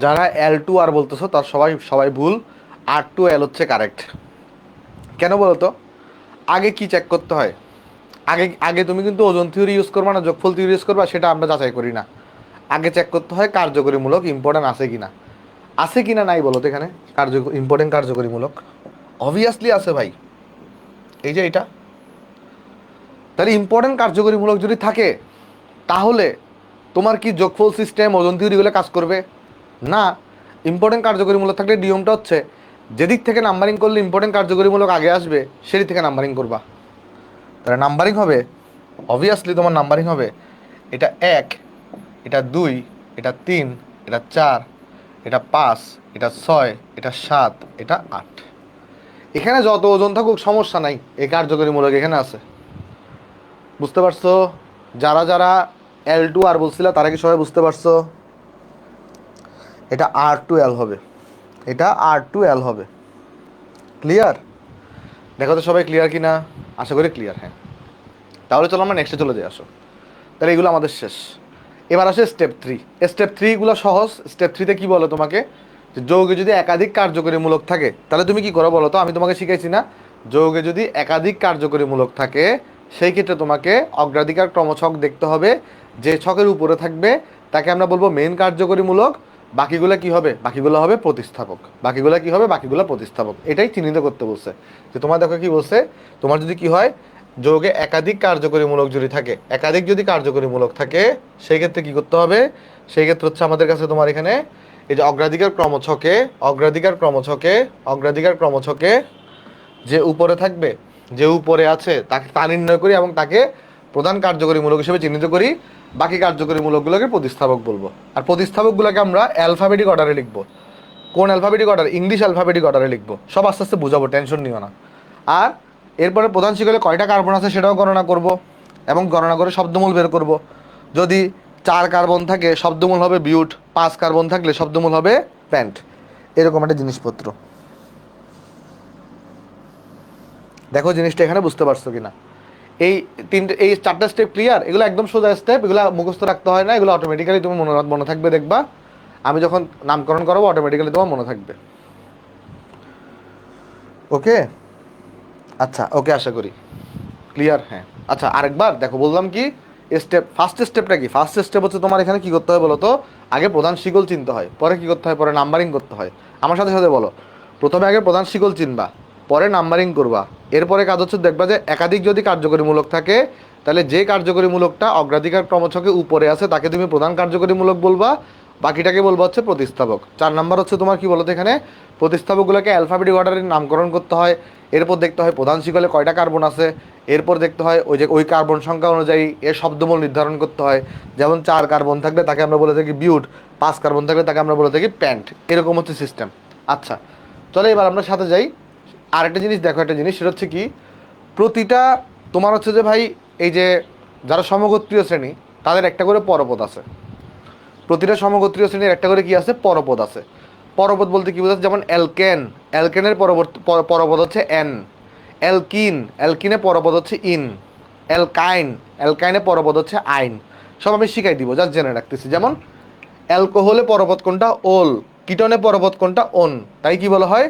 যারা L2R বলতেছো তার সবাই ভুল, R2L হচ্ছে কারেক্ট। কেন বলো তো? আগে কি চেক করতে হয়? আগে তুমি কিন্তু ওজন থিওরি ইউজ করবা না যোগফল থিওরি ইউজ করবা, সেটা আমরা যাচাই করি না। আগে চেক করতে হয় কার্যকরীমূলক ইম্পর্টেন্ট আছে কিনা। আছে কিনা নাই বলো তো এখানে ইম্পর্টেন্ট কার্যকরীমূলক? অবভিয়াসলি আছে ভাই, এই যে এটা। তাহলে ইম্পর্টেন্ট কার্যকরীমূলক যদি থাকে তাহলে তোমার কি যোগফল সিস্টেম ওজন থিওরিগুলো কাজ করবে না? ইম্পর্টেন্ট কার্যকরীমূলক থাকলে নিয়মটা হচ্ছে যেদিক থেকে নাম্বারিং করলে ইম্পর্টেন্ট কার্যকরীমূলক আগে আসবে সেদিক থেকে নাম্বারিং করবা। তাহলে নাম্বারিং হবে অবভিয়াসলি তোমার নাম্বারিং হবে এটা 1, এটা 2, এটা 3, এটা 4, এটা 5, এটা 6, এটা 7, এটা 8। এখানে যত ওজন থাকুক সমস্যা নাই, এই কার্যকরীমূলক এখানে আছে। বুঝতে পারছো? যারা L2R বলছিল তারা কি সবাই বুঝতে পারছো? এটা R2L হবে, এটা R2L হবে। ক্লিয়ার? দেখো তো সবাই ক্লিয়ার কি না? আশা করি ক্লিয়ার। হ্যাঁ, তাহলে চলো আমরা নেক্সটে চলে যাই। আসো, তাহলে এগুলো আমাদের শেষ। এবার আসে স্টেপ 3। স্টেপ 3গুলো সহজ। স্টেপ 3তে কি বলো তোমাকে? যে যৌগে যদি একাধিক কার্যকরীমূলক থাকে তাহলে তুমি কি করো বলো তো? আমি তোমাকে শিখাইছি না, যৌগে যদি একাধিক কার্যকরীমূলক থাকে সেই ক্ষেত্রে তোমাকে অগ্রাধিকার ক্রমছক দেখতে হবে। যে ছকের উপরে থাকবে তাকে আমরা বলবো মেইন কার্যকরীমূলক, বাকিগুলো কি হবে? বাকিগুলো হবে প্রতিস্থাপক। বাকিগুলো কি হবে? বাকিগুলো প্রতিস্থাপক। এটাই চিহ্নিত করতে বলছে। যে তোমার দেখো কি বলছে, তোমার যদি কি হয়, যৌগে একাধিক কার্যকরীমূলক যদি থাকে, একাধিক যদি কার্যকরীমূলক থাকে সেই ক্ষেত্রে কি করতে হবে? সেই ক্ষেত্রে হচ্ছে আমাদের কাছে তোমার এখানে এই যে অগ্রাধিকার ক্রমছকে যে উপরে থাকবে, যে উপরে আছে তাকে তা নির্ণয় করি এবং তাকে প্রধান কার্যকরীমূলক হিসেবে চিহ্নিত করি। বাকি কার্যকরীমূলকগুলোকে প্রতিস্থাপক বলবো। আর প্রতিস্থাপকগুলোকে আমরা অ্যালফাবেটিক অর্ডারে লিখবো। কোন অ্যালফাবেটিক অর্ডার? ইংলিশ অ্যালফাবেটিক অর্ডারে লিখবো। সব আস্তে আস্তে বুঝাবো, টেনশন নিও না। আর এরপরে প্রধান শিকলে কয়টা কার্বন আছে সেটাও গণনা করব, এবং গণনা করে শব্দমূল বের করব। যদি 4 কার্বন থাকে শব্দমূল হবে বিউট, 5 কার্বন থাকলে শব্দমূল হবে প্যান্ট। এরকম একটা জিনিসপত্র। দেখো জিনিসটা এখানে বুঝতে পারছো কিনা? এই 4টা স্টেপ ক্লিয়ার? এগুলো একদম সোজা স্টেপ, এগুলো মুখস্থ রাখতে হয় না, এগুলো অটোমেটিক্যালি তুমি মনে থাকবে। দেখবা আমি যখন নামকরণ করাবো অটোমেটিক্যালি তোমার মনে থাকবে। ওকে, আচ্ছা, ওকে, আশা করি ক্লিয়ার। হ্যাঁ, আচ্ছা, আরেকবার দেখো বললাম কি ফার্স্ট স্টেপটা কি? ফার্স্ট স্টেপ হচ্ছে তোমার এখানে কি করতে হয় বলো তো? আগে প্রধান শিকল চিনতে হয়, পরে কি করতে হয়? পরে নাম্বারিং করতে হয়। আমার সাথে সাথে বলো, প্রথমে আগে প্রধান শিকল চিনবা, পরে নাম্বারিং করবা। এরপরে কাজ হচ্ছে দেখবা যে একাধিক যদি কার্যকরীমূলক থাকে তাহলে যে কার্যকরীমূলকটা অগ্রাধিকার ক্রমছকে উপরে আছে তাকে তুমি প্রধান কার্যকরীমূলক বলবা, বাকিটাকে বলবো হচ্ছে প্রতিস্থাপক। 4 নাম্বার হচ্ছে তোমার কি বলো তো? এখানে প্রতিস্থাপকগুলোকে অ্যালফাবেটিক অর্ডারে নামকরণ করতে হয়। এরপর দেখতে হয় প্রধান শিকলে কয়টা কার্বন আছে, এরপর দেখতে হয় ওই কার্বন সংখ্যা অনুযায়ী এর শব্দমূল নির্ধারণ করতে হয়। যেমন 4 কার্বন থাকলে তাকে আমরা বলে থাকি বিউট, 5 কার্বন থাকলে তাকে আমরা বলে থাকি প্যান্ট, এরকম হচ্ছে সিস্টেম। আচ্ছা, চলো এবার আমরা সাথে যাই। আরেকটা জিনিস দেখো, একটা জিনিস সেটা হচ্ছে কি, প্রতিটা তোমার হচ্ছে যে ভাই এই যে যারা সমগোত্রীয় শ্রেণী তাদের একটা করে পরপদ আছে। প্রতিটা সমগোত্রীয় শ্রেণীর একটা করে কি আছে, পরপদ আছে। পরপদ বলতে কি বোঝাচ্ছে, যেমন অ্যালকেন, অ্যালকেনের পরপদ হচ্ছে এন। অ্যালকিন, অ্যালকিনের পরপদ হচ্ছে ইন। অ্যালকাইন, অ্যালকাইনের পরপদ হচ্ছে আইন। সব আমি শিখাই দিব, জাস্ট জেনে রাখতেছি। যেমন অ্যালকোহলে পরপদ কোনটা, ওল। কিটনে পরপদ কোনটা, ওন। তাই কি বলা হয়,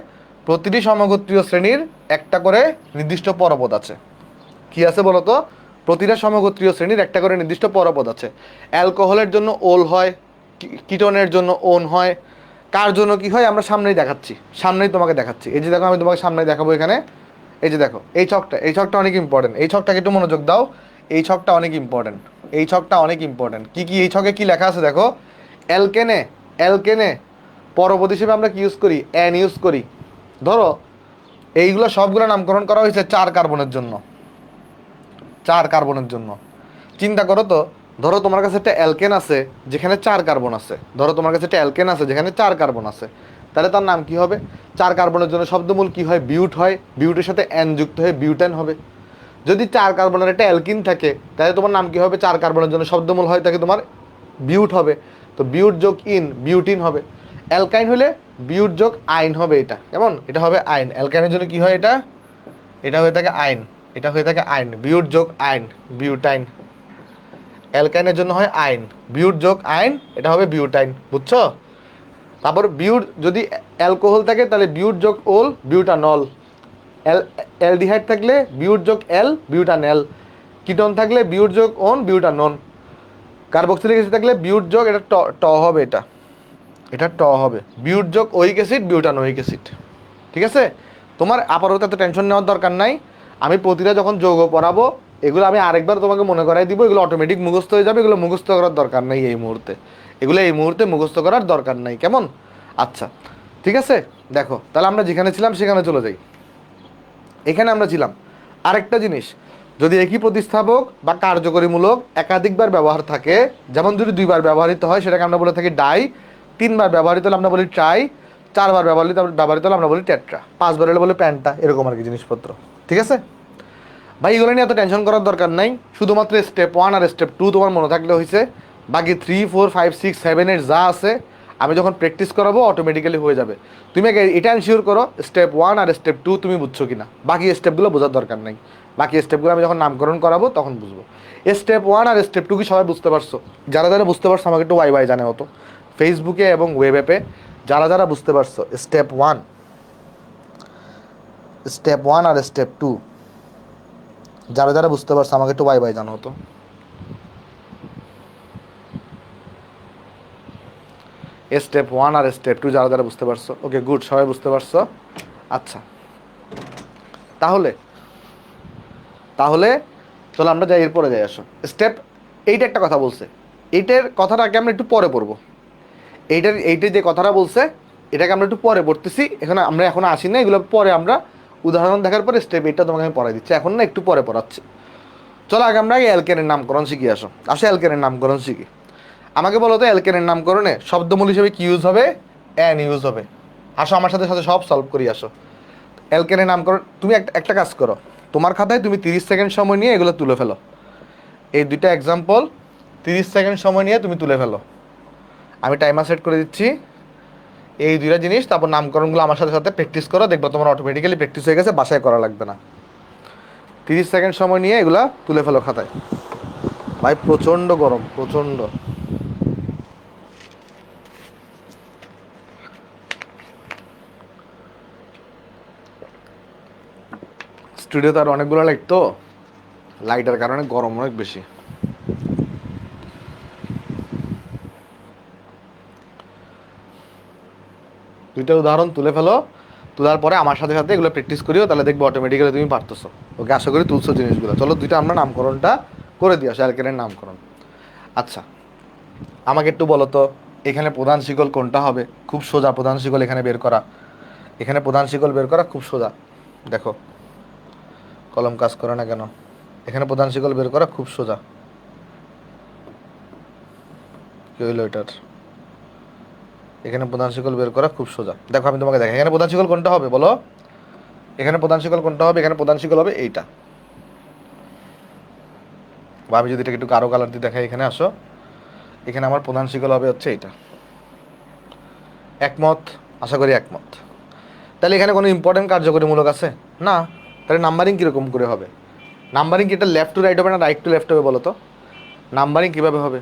প্রতিটি সমগোত্রীয় শ্রেণীর একটা করে নির্দিষ্ট পরপদ আছে। কি আছে বলতো, প্রতিটা সমগোত্রীয় শ্রেণীর একটা করে নির্দিষ্ট পরপদ আছে। অ্যালকোহলের জন্য ওল হয়, কিটনের জন্য ওন হয়। কার জন্য কি হয় আমরা সামনেই দেখাচ্ছি, সামনেই তোমাকে দেখাচ্ছি। এই যে দেখো, আমি তোমাকে সামনেই দেখাবো এখানে। এই যে দেখো, এই ছকটা অনেক ইম্পর্টেন্ট। এই ছকটাকে একটু মনোযোগ দাও। এই ছকটা অনেক ইম্পর্টেন্ট, এই ছকটা অনেক ইম্পর্টেন্ট। কি কি এই ছকে কি লেখা আছে দেখো। অ্যালকেনে, অ্যালকেনে পরপদ হিসেবে আমরা কি ইউজ করি, অ্যান ইউজ করি। ধরো এইগুলো সবগুলো নামকরণ করা হয়েছে 4 কার্বনের জন্য, 4 কার্বনের জন্য। চিন্তা করো তো, ধরো তোমার কাছে একটা অ্যালকেন আছে যেখানে 4 কার্বন আছে, ধরো তোমার কাছে একটা অ্যালকেন আছে যেখানে 4 কার্বন আছে, তাহলে তার নাম কি হবে? 4 কার্বনের জন্য শব্দমূল কি হয়, বিউট হয়। বিউটের সাথে এন যুক্ত হয়ে বিউটেন হবে। যদি 4 কার্বনের একটা অ্যালকিন থাকে তাহলে তোমার নাম কি হবে, 4 কার্বনের জন্য শব্দমূল হয় তাকে তোমার বিউট হবে। তো বিউট যোগ ইন বিউটিন হবে। অ্যালকাইন হলে বিউট যোগ আইন হবে। এটা কেমন, এটা হবে আইন। অ্যালকাইনের জন্য কি হয়, এটা এটা হয়ে থাকে আইন, এটা হয়ে থাকে আইন। বিউট যোগ আইন, বিউটাইন। অ্যালকাইনের জন্য হয় আইন, বিউট যোগ আইন, এটা হবে বিউটাইন। বুঝছো? তারপর বিউট, যদি অ্যালকোহল থাকে তাহলে বিউট যোগ ওল, বিউটানল। অ্যালডিহাইড থাকলে বিউট যোগ এল, বিউটানেল। কিটন থাকলে বিউট যোগ ওন, বিউটানন। কার্বক্সিলিক অ্যাসিড থাকলে বিউট যোগ, এটা ট ট হবে, এটা এটা ট হবে। বিউট যোগ ওইক অ্যাসিড, বিউটানোইক অ্যাসিড। ঠিক আছে? তোমার আপাতত এত টেনশন নেওয়ার দরকার নাই। আমি প্রতিটা যখন যৌগ পড়াবো এগুলো আমি আরেকবার তোমাকে মনে করাই দিব। এগুলো অটোমেটিক মুখস্থ হয়ে যাবে, এগুলো মুখস্থ করার দরকার নেই এই মুহূর্তে। এগুলো এই মুহূর্তে মুখস্থ করার দরকার নাই, কেমন? আচ্ছা, ঠিক আছে। দেখো তাহলে আমরা যেখানে ছিলাম সেখানে চলে যাই। এখানে আমরা ছিলাম আরেকটা জিনিস, যদি একই প্রতিস্থাপক বা কার্যকরীমূলক একাধিকবার ব্যবহার থাকে, যেমন যদি 2বার ব্যবহৃত হয় সেটাকে আমরা বলে থাকি ডাই, 3বার ব্যবহৃত হলে আমরা বলি ট্রাই, 4বার ব্যবহৃত হলে আমরা বলি টেট্রা, 5বার হলে বলি প্যান্টা, এরকম আর কি জিনিসপত্র। ঠিক আছে ভাই, এগুলো নিয়ে এত টেনশন করার দরকার নাই। শুধুমাত্র স্টেপ 1 আর স্টেপ 2 তোমার মনে থাকলে হয়েছে। বাকি 3, 4, 5, 6, 7, 8 যা আছে আমি যখন প্র্যাকটিস করাবো অটোমেটিক্যালি হয়ে যাবে। তুমি আগে এটা এনশিওর করো স্টেপ 1 আর স্টেপ 2 তুমি বুঝছো কিনা, বাকি স্টেপগুলো বোঝার দরকার নাই। বাকি স্টেপগুলো আমি যখন নামকরণ করাবো তখন বুঝবো। স্টেপ 1 আর স্টেপ 2 কি সবাই বুঝতে পারছো? যারা যারা বুঝতে পারছো আমাকে একটু ওয়াই ওয়াই জানে হতো ফেসবুকে এবং ওয়েব অ্যাপে। যারা যারা বুঝতে পারছো স্টেপ 1, স্টেপ 1 আর স্টেপ 2, যারা যারা বুঝতে পারছো আমাকে একটু বাই বাই জানো হতো। স্টেপ 1 আর স্টেপ 2 যারা যারা বুঝতে পারছো, ওকে গুড, সবাই বুঝতে পারছো। আচ্ছা, তাহলে তাহলে চলো আমরা যাই, এরপরে যাই। আসো স্টেপ, এইটা একটা কথা বলছে, এইটার কথাটা আগে আমরা একটু পরে পড়বো। এইটার যে কথাটা বলছে এটাকে আমরা একটু পরে পড়তেছি, এখানে আমরা এখন আসি না, এগুলো পরে আমরা উদাহরণ দেখার পরে স্টেপ এইটা তোমাকে আমি পড়াই দিচ্ছি, এখন না একটু পরে পড়াচ্ছি। চলো আগে আমরা অ্যালকেনের নামকরণ শিখি। আসো অ্যালকেনের নামকরণ শিখি। আমাকে বলো তো অ্যালকেনের নামকরণে শব্দমূল হিসেবে কি ইউজ হবে, অ্যান ইউজ হবে। আসো আমার সাথে সাথে সব সলভ করি। আসো অ্যালকেনের নামকরণ, তুমি একটা কাজ করো, তোমার খাতায় তুমি 30 সেকেন্ড সময় নিয়ে এগুলো তুলে ফেলো। এই দুইটা এক্সাম্পল 30 সেকেন্ড সময় নিয়ে তুমি তুলে ফেলো। আমি টাইমার সেট করে দিচ্ছি। এই দুইটা জিনিস, তারপর নামকরণগুলো আমার সাথে সাথে প্র্যাকটিস করো, দেখবো তোমার অটোমেটিক্যালি প্র্যাকটিস হয়ে গেছে, বাসায় করা লাগবে না। 30 সেকেন্ড সময় নিয়ে এগুলা তুলে ফেলো খাতায়। ভাই প্রচণ্ড গরম, প্রচণ্ড। স্টুডিওতে আর অনেকগুলো লাইট, তো লাইটের কারণে গরম অনেক বেশি। দুইটা উদাহরণ তুলে ফেলো, তোলার পরে আমার সাথে সাথে এগুলো প্র্যাকটিস করিও, তাহলে দেখবো অটোমেটিক্যালি তুমি পারতেছো। ওকে, আশা করি তুলছো জিনিসগুলো। চলো দুইটা আমরা নামকরণটা করে দিই। আসো অ্যালকেনের নামকরণ। আচ্ছা, আমাকে একটু বলো তো এখানে প্রধান শিকল কোনটা হবে? খুব সোজা প্রধান শিকল এখানে বের করা, এখানে প্রধান শিকল বের করা খুব সোজা। দেখো কলম কাজ করে না কেন? এখানে প্রধান শিকল বের করা খুব সোজা। কি হইলো এটার? এখানে প্রধান শিকল বের করা খুব সোজা। দেখো আমি তোমাকে দেখাই, এখানে প্রধান শিকল কোনটা হবে বলো? এখানে প্রধান শিকল কোনটা হবে? এখানে প্রধান শিকল হবে এইটা। বা আমি যদি এটাকে একটু কালো কালার দিয়ে দেখাই, এখানে আসো, এখানে আমার প্রধান শিকল হবে হচ্ছে এইটা। একমত? আশা করি একমত। তাহলে এখানে কোনো ইম্পর্টেন্ট কার্যকরীমূলক আছে না? তাহলে নাম্বারিং কীরকম করে হবে? নাম্বারিং কি এটা লেফট টু রাইট হবে না রাইট টু লেফট হবে বলো তো? নাম্বারিং কীভাবে হবে?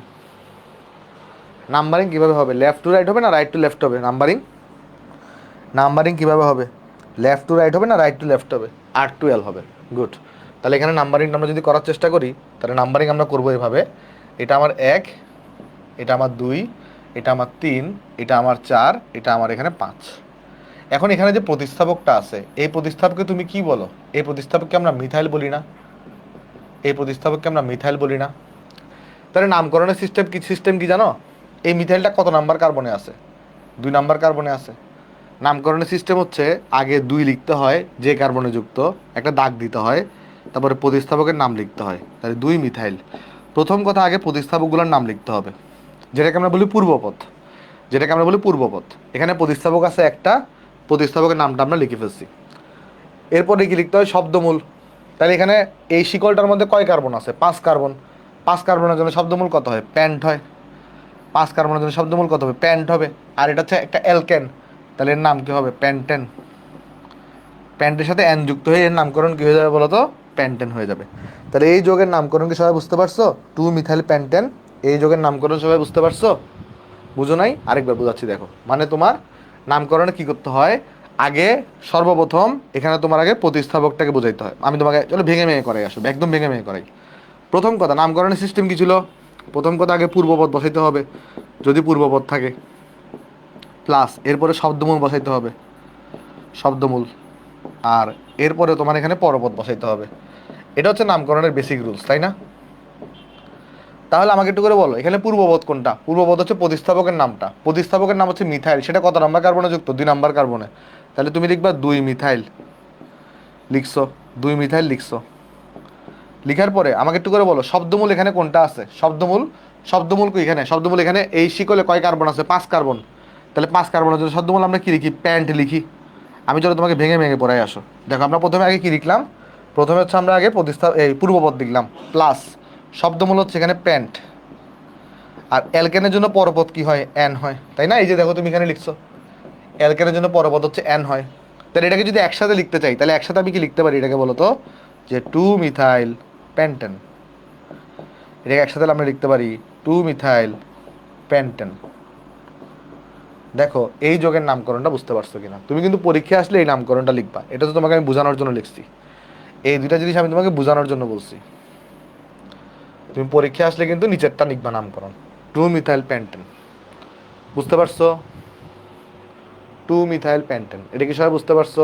নাম্বারিং কীভাবে হবে? লেফট টু রাইট হবে না রাইট টু লেফট হবে নাম্বারিং? নাম্বারিং কীভাবে হবে? লেফট টু রাইট হবে না রাইট টু লেফট হবে? আর টু এল হবে। গুড। তাহলে এখানে নাম্বারিংটা আমরা যদি করার চেষ্টা করি, তাহলে নাম্বারিং আমরা করবো এভাবে, এটা আমার 1, এটা আমার 2, এটা আমার 3, এটা আমার 4, এটা আমার এখানে 5। এখন এখানে যে প্রতিস্থাপকটা আছে, এই প্রতিস্থাপককে তুমি কি বলো? এই প্রতিস্থাপককে আমরা মিথাইল বলি না? এই প্রতিস্থাপককে আমরা মিথাইল বলি না? তাহলে নামকরণের সিস্টেম কি জানো? এই মিথাইলটা কত নাম্বার কার্বনে আছে? 2 নাম্বার কার্বনে আছে। নামকরণের সিস্টেম হচ্ছে আগে 2 লিখতে হয়, যে কার্বনে যুক্ত, একটা দাগ দিতে হয়, তারপরে প্রতিস্থাপকের নাম লিখতে হয়। তাহলে 2 মিথাইল। প্রথম কথা, আগে প্রতিস্থাপকগুলোর নাম লিখতে হবে, যেটাকে আমরা বলি পূর্বপদ। এখানে প্রতিস্থাপক আছে একটা, প্রতিস্থাপকের নামটা আমরা লিখে ফেলছি। এরপরে কি লিখতে হয়? শব্দমূল। তাহলে এখানে এই শিকলটার মধ্যে কয় কার্বন আছে? 5 কার্বন। 5 কার্বনের জন্য শব্দমূল কত হয়? প্যান্ট হয়। 5 কার্বনের জন্য শব্দমূল কত হবে? প্যান্ট হবে। আর এটা হচ্ছে একটা অ্যালকেন, তাহলে এর নাম কি হবে? প্যান্টেন। প্যান্টের সাথে অ্যান যুক্ত হয়ে এর নামকরণ কী হয়ে যাবে বলো তো? প্যান্টেন হয়ে যাবে। তাহলে এই যোগের নামকরণ কি সবাই বুঝতে পারছো? 2 মিথাইল প্যান্টেন, এই যোগের নামকরণ সবাই বুঝতে পারছো? বুঝো নাই? আরেকবার বোঝাচ্ছি দেখো। মানে তোমার নামকরণে কি করতে হয়? আগে সর্বপ্রথম এখানে তোমার আগে প্রতিস্থাপকটাকে বোঝাইতে হয়। আমি তোমাকে চলো ভেঙে ভেঙে করাই, আসো একদম ভেঙে ভেঙে করাই। প্রথম কথা, নামকরণের সিস্টেম কি ছিল? প্রথম কথা, আগে পূর্বপদ বসাইতে হবে, যদি পূর্বপদ থাকে, প্লাস এরপরে শব্দমূল বসাইতে হবে, শব্দমূল, আর এরপরে তোমার এখানে পরপদ বসাইতে হবে। এটা হচ্ছে নামকরণের বেসিক রুলস, তাই না? তাহলে আমাকে একটু করে বলো, এখানে পূর্বপদ কোনটা? পূর্বপদ হচ্ছে প্রতিস্থাপকের নামটা। প্রতিস্থাপকের নাম হচ্ছে মিথাইল, সেটা কত নাম্বার কার্বনে যুক্ত? 2 নাম্বার কার্বনে। তাহলে তুমি লিখবা 2 মিথাইল, লিখছো 2 মিথাইল লিখছো। লিখার পরে আমাকে একটু করে বলো, শব্দমূল এখানে কোনটা আছে? শব্দমূল কি এখানে? শব্দমূল এখানে এই শিকলে কয় কার্বন আছে? 5 কার্বন। তাহলে 5 কার্বনের জন্য শব্দমূল আমরা কি লিখি? প্যান্ট লিখি। আমি চলো তোমাকে ভেঙে ভেঙে পড়াই, আসো দেখো। আমরা প্রথমে আগে কি লিখলাম? প্রথমে হচ্ছে আমরা আগে পূর্বপদ লিখলাম, প্লাস শব্দমূল হচ্ছে এখানে প্যান্ট। আর অ্যালকেনের জন্য পরপদ কি হয়? অ্যান হয়, তাই না? এই যে দেখো তুমি এখানে লিখছো, অ্যালকেনের জন্য পরপদ হচ্ছে অ্যান হয়। তাহলে এটাকে যদি একসাথে লিখতে চাই, তাহলে একসাথে আমি কি লিখতে পারি এটাকে বলো তো? যে 2 মিথাইল প্যান্টেন। এটাকে একসাথে আমরা লিখতে পারি 2 মিথাইল প্যান্টেন। দেখো এই যোগের নামকরণটা বুঝতে পারছো কিনা? তুমি কিন্তু পরীক্ষায় আসলে এই নামকরণটা লিখবা, এটা তো তোমাকে আমি বোঝানোর জন্য লিখছি। এই দুইটা জিনিস আমি তোমাকে বোঝানোর জন্য বলছি। তুমি পরীক্ষায় আসলে কিন্তু নিচেরটা লিখবা নামকরণ, 2 মিথাইল প্যান্টেন। বুঝতে পারছো? 2 মিথাইল প্যান্টেন, এটা কি সবাই বুঝতে পারছো?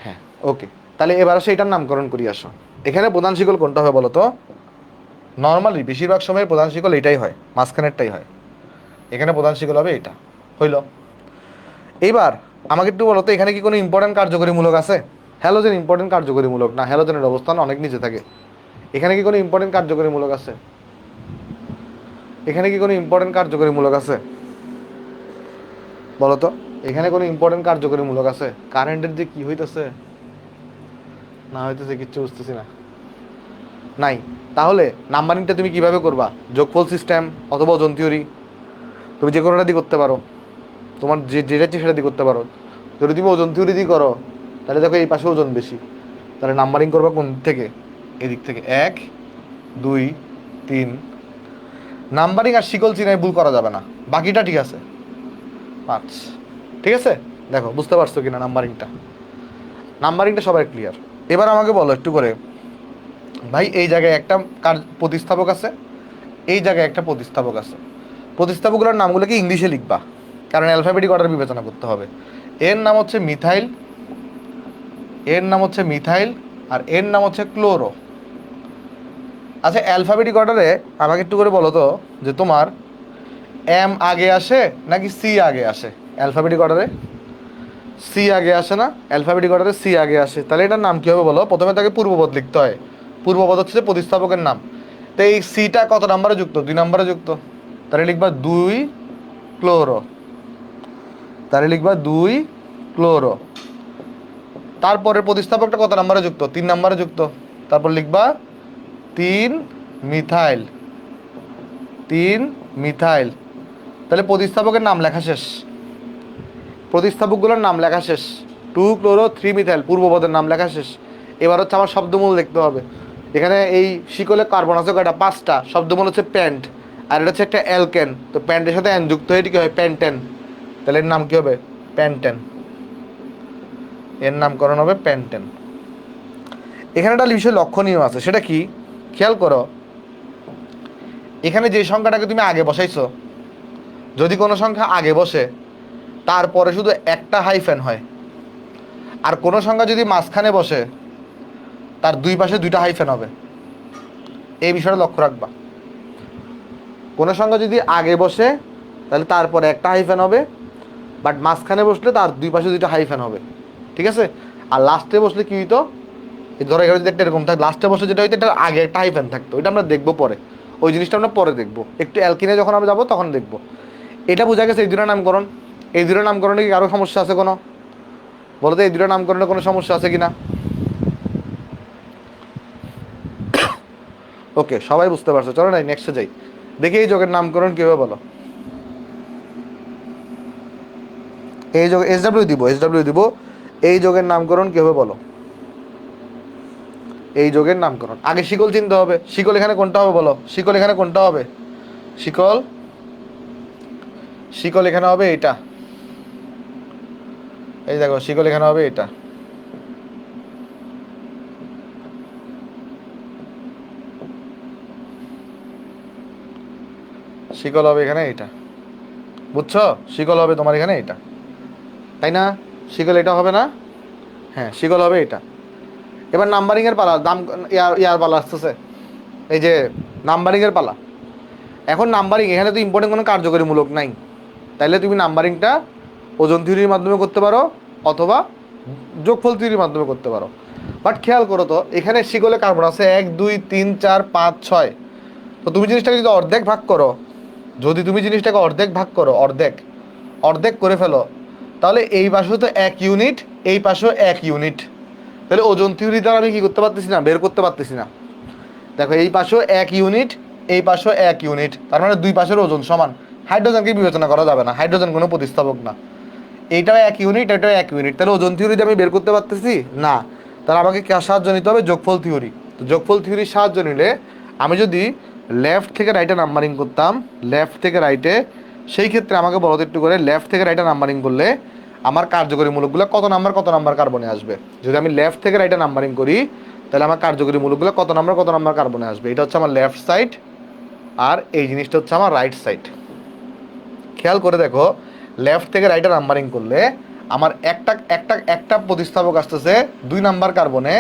হ্যাঁ, ওকে। তাহলে এবার আসে এটার নামকরণ করি, আসো। এখানে প্রধান শিকল কোনটা হবে বলো তো? নর্মালি বেশিরভাগ সময় প্রধান শিকল এটাই হয়, মাঝখানেরটাই হয়। এখানে প্রধান শিকল হবে এটা। হইল? এইবার আমাকে একটু বলো তো, এখানে কি কোনো ইম্পর্টেন্ট কার্যকরীমূলক আছে? হ্যালোজেন ইম্পর্টেন্ট কার্যকরীমূলক না, হ্যালোজেনের অবস্থান অনেক নিচে থাকে। এখানে কি কোনো ইম্পর্টেন্ট কার্যকরীমূলক আছে? এখানে কি কোনো ইম্পর্টেন্ট কার্যকরীমূলক আছে বলো তো? এখানে কোনো ইম্পর্টেন্ট কার্যকরীমূলক আছে? কারেন্টের যে কি হইতেছে না হইতেছে কিচ্ছু বুঝতেছি না। নাই। তাহলে নাম্বারিংটা তুমি কিভাবে করবা? যোগফল সিস্টেম অথবা ওজন থিওরি, তুমি যে কোনোটা দিয়ে করতে পারো। তোমার যেটা ইচ্ছে সেটা দিয়ে করতে পারো। যদি তুমি ওজন থিওরি দিয়ে করো, তাহলে দেখো এই পাশে ওজন বেশি, তাহলে নাম্বারিং করবা কোন দিক থেকে? এদিক থেকে। 1, 2, 3। নাম্বারিং আর শিকল চিনায় ভুল করা যাবে না, বাকিটা ঠিক আছে। 5। ঠিক আছে? দেখো বুঝতে পারছো কিনা নাম্বারিংটা সবার ক্লিয়ার। এবার আমাকে বলো একটু করে, ভাই এই জায়গায় একটা প্রতিস্থাপক আছে, এই জায়গায় একটা প্রতিস্থাপক আছে, প্রতিস্থাপকগুলোর নামগুলোকে ইংলিশে লিখবা, কারণ অ্যালফাবেটিক অর্ডার বিবেচনা করতে হবে। এর নাম হচ্ছে মিথাইল, এর নাম হচ্ছে মিথাইল, আর এর নাম হচ্ছে ক্লোরো। আচ্ছা, অ্যালফাবেটিক অর্ডারে আমাকে একটু করে বলো তো, যে তোমার এম আগে আসে নাকি সি আগে আসে অ্যালফাবেটিক অর্ডারে? সি আগে আসে না, অ্যালফাবেটিক অর্ডারে সি আগে আসে, তাহলে এটার নাম কী হবে বলো? প্রথমে তাকে পূর্বপদ লিখতে হয়। পূর্বপদ হচ্ছে যে প্রতিস্থাপকের নাম। তো এই সিটা কত নাম্বারে যুক্ত? 2 নাম্বারে যুক্ত। তাহলে লিখবা 2 ক্লোরো। তাহলে লিখবা 2 ক্লোরো। তারপরে প্রতিস্থাপকটা কত নাম্বারে যুক্ত? 3 নাম্বারে যুক্ত। তারপর লিখবা 3 মিথাইল। 3 মিথাইল। তাহলে প্রতিস্থাপকের নাম লেখা শেষ। প্রতিস্থাপকগুলোর নাম লেখা শেষ। 2 ক্লোরো 3 মিথাইল, পূর্বপদের নাম লেখা শেষ। এবার হচ্ছে আমার শব্দমূল দেখতে হবে। এখানে এই শিকলে কার্বন আছে কয়টা? 5টা। শব্দমূল হচ্ছে প্যান্ট, আর এটা হচ্ছে একটা অ্যালকেন। তো প্যান্টের সাথে অ্যান যুক্ত হয়ে এটি কি হয়? প্যান্টেন। তাহলে এর নাম কি হবে? প্যান্টেন। এর নামকরণ হবে প্যান্টেন। এখানে একটা বিষয় লক্ষণীয় আছে, সেটা কি? খেয়াল করো, এখানে যে সংখ্যাটাকে তুমি আগে বসাইছো, যদি কোনো সংখ্যা আগে বসে তারপরে শুধু একটা হাইফেন হয়, আর কোনো সংখ্যা যদি মাঝখানে বসে তার দুই পাশে 2টা হাইফেন হবে। এই বিষয়টা লক্ষ্য রাখবা। কোনো সংখ্যা যদি আগে বসে তাহলে তারপরে একটা হাইফেন হবে, বাট মাঝখানে বসলে তার দুই পাশে 2টা হাইফেন হবে। ঠিক আছে? আর লাস্টে বসলে কি হইতো? ধরো এখানে যদি একটা এরকম থাকে, লাস্টে বসে যেটা হইতো, এটা আগে একটা হাইফেন থাকতো। ওইটা আমরা দেখবো পরে, ওই জিনিসটা আমরা পরে দেখবো, একটু অ্যালকিনে যখন আমরা যাবো তখন দেখবো। এটা বোঝা গেছে এই 2টা নামকরণ। এই 2টা নামকরণে কি আরও সমস্যা আছে কোনো? বলো তো, এই 2টা নামকরণে কোনো সমস্যা আছে কিনা? ওকে, সবাই বুঝতে পারছো। চলো না নেক্সটে যাই, দেখি এই যোগের নামকরণ কীভাবে বলো। এই যোগ SW দিব, SW দিব। এই যোগের নামকরণ কীভাবে বলো? এই যোগের নামকরণ আগে শিকল চিনতে হবে। শিকল এখানে কোনটা হবে বলো? শিকল এখানে কোনটা হবে? শিকল শিকল এখানে হবে এটা। এই দেখো, শিকল এখানে হবে এটা। শিকল হবে এখানে এটা। বুঝছো? শিকল হবে তোমার এখানে এটা, তাই না? শিকল এটা হবে না? হ্যাঁ, শিকল হবে এটা। এবার নাম্বারিংয়ের পালা, দাম ইয়ার পালা আসতেছে, এই যে নাম্বারিংয়ের পালা। এখন নাম্বারিং এখানে তো ইম্পর্টেন্ট কোনো কার্যকরীমূলক নাই, তাইলে তুমি নাম্বারিংটা ওজন থিওরির মাধ্যমে করতে পারো অথবা যোগফল থিওরির মাধ্যমে করতে পারো। বাট খেয়াল করো তো, এখানে শিকলে কার্বন আছে 1 2 3 4 5 6। তো তুমি জিনিসটাকে যদি অর্ধেক ভাগ করো, যদি তুমি জিনিসটাকে অর্ধেক ভাগ করো, অর্ধেক অর্ধেক করে ফেলো, তাহলে এই পাশেও তো 1 ইউনিট, এই পাশেও 1 ইউনিট। তাহলে ওজন থিওরি দ্বারা আমি কি করতে পারতেছি না? বের করতে পারতেছি না। দেখো, এই পাশেও 1 ইউনিট, এই পাশেও 1 ইউনিট, তার মানে দুই পাশের ওজন সমান। হাইড্রোজেনকে বিবেচনা করা যাবে না, হাইড্রোজেন কোনো প্রতিস্থাপক না। এইটাও 1 ইউনিট, এটাও 1 ইউনিট, তাহলে ওজন থিওরিতে আমি বের করতে পারতেছি না। তাহলে আমাকে কার সাহায্য নিতে হবে? যোগফল থিওরি। তো যোগফল থিওরির সাহায্য নিলে আমি যদি লেফট থেকে রাইটে নাম্বারিং করতাম, লেফট থেকে রাইটে, সেই ক্ষেত্রে আমাকে বলো তো একটু করে, লেফট থেকে রাইটে নাম্বারিং করলে আমার কার্যকরী মূলকগুলো কত নাম্বার কার্বনে আসবে? যদি আমি লেফট থেকে রাইটে নাম্বারিং করি তাহলে আমার কার্যকরী মূলকগুলো কত নাম্বার কার্বনে আসবে? এটা হচ্ছে আমার লেফট সাইড, আর এই জিনিসটা হচ্ছে আমার রাইট সাইড। খেয়াল করে দেখো, লেফট থেকে রাইটে নাম্বারিং করলে আমার একটা প্রতিস্থাপক আসতেছে 2 নাম্বার কার্বনে,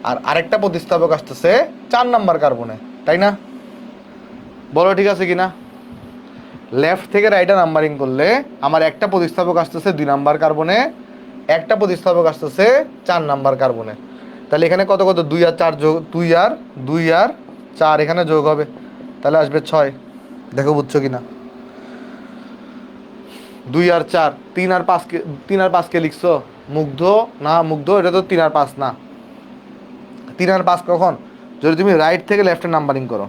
আর আরেকটা প্রতিস্থাপক আসতেছে 4 নাম্বার কার্বনে, তাই না? বলো ঠিক আছে কিনা? লেফট থেকে রাইটে নাম্বারিং করলে আমার একটা প্রতিস্থাপক আসতেছে 2 নাম্বার কার্বনে, একটা প্রতিস্থাপক আসতেছে 4 নাম্বার কার্বনে। তাহলে এখানে কত কত 2 আর 4 যোগ, 2 আর 4 এখানে যোগ হবে, তাহলে আসবে 6। দেখো বুঝছো কিনা? 2 আর 4, 3 আর 5কে, 3 আর 5কে লিখছো? মুগ্ধ না, মুগ্ধ এটা তো 3 আর 5 না। 3 আর 5 কখন? যদি তুমি রাইট থেকে লেফটে নাম্বারিং করো।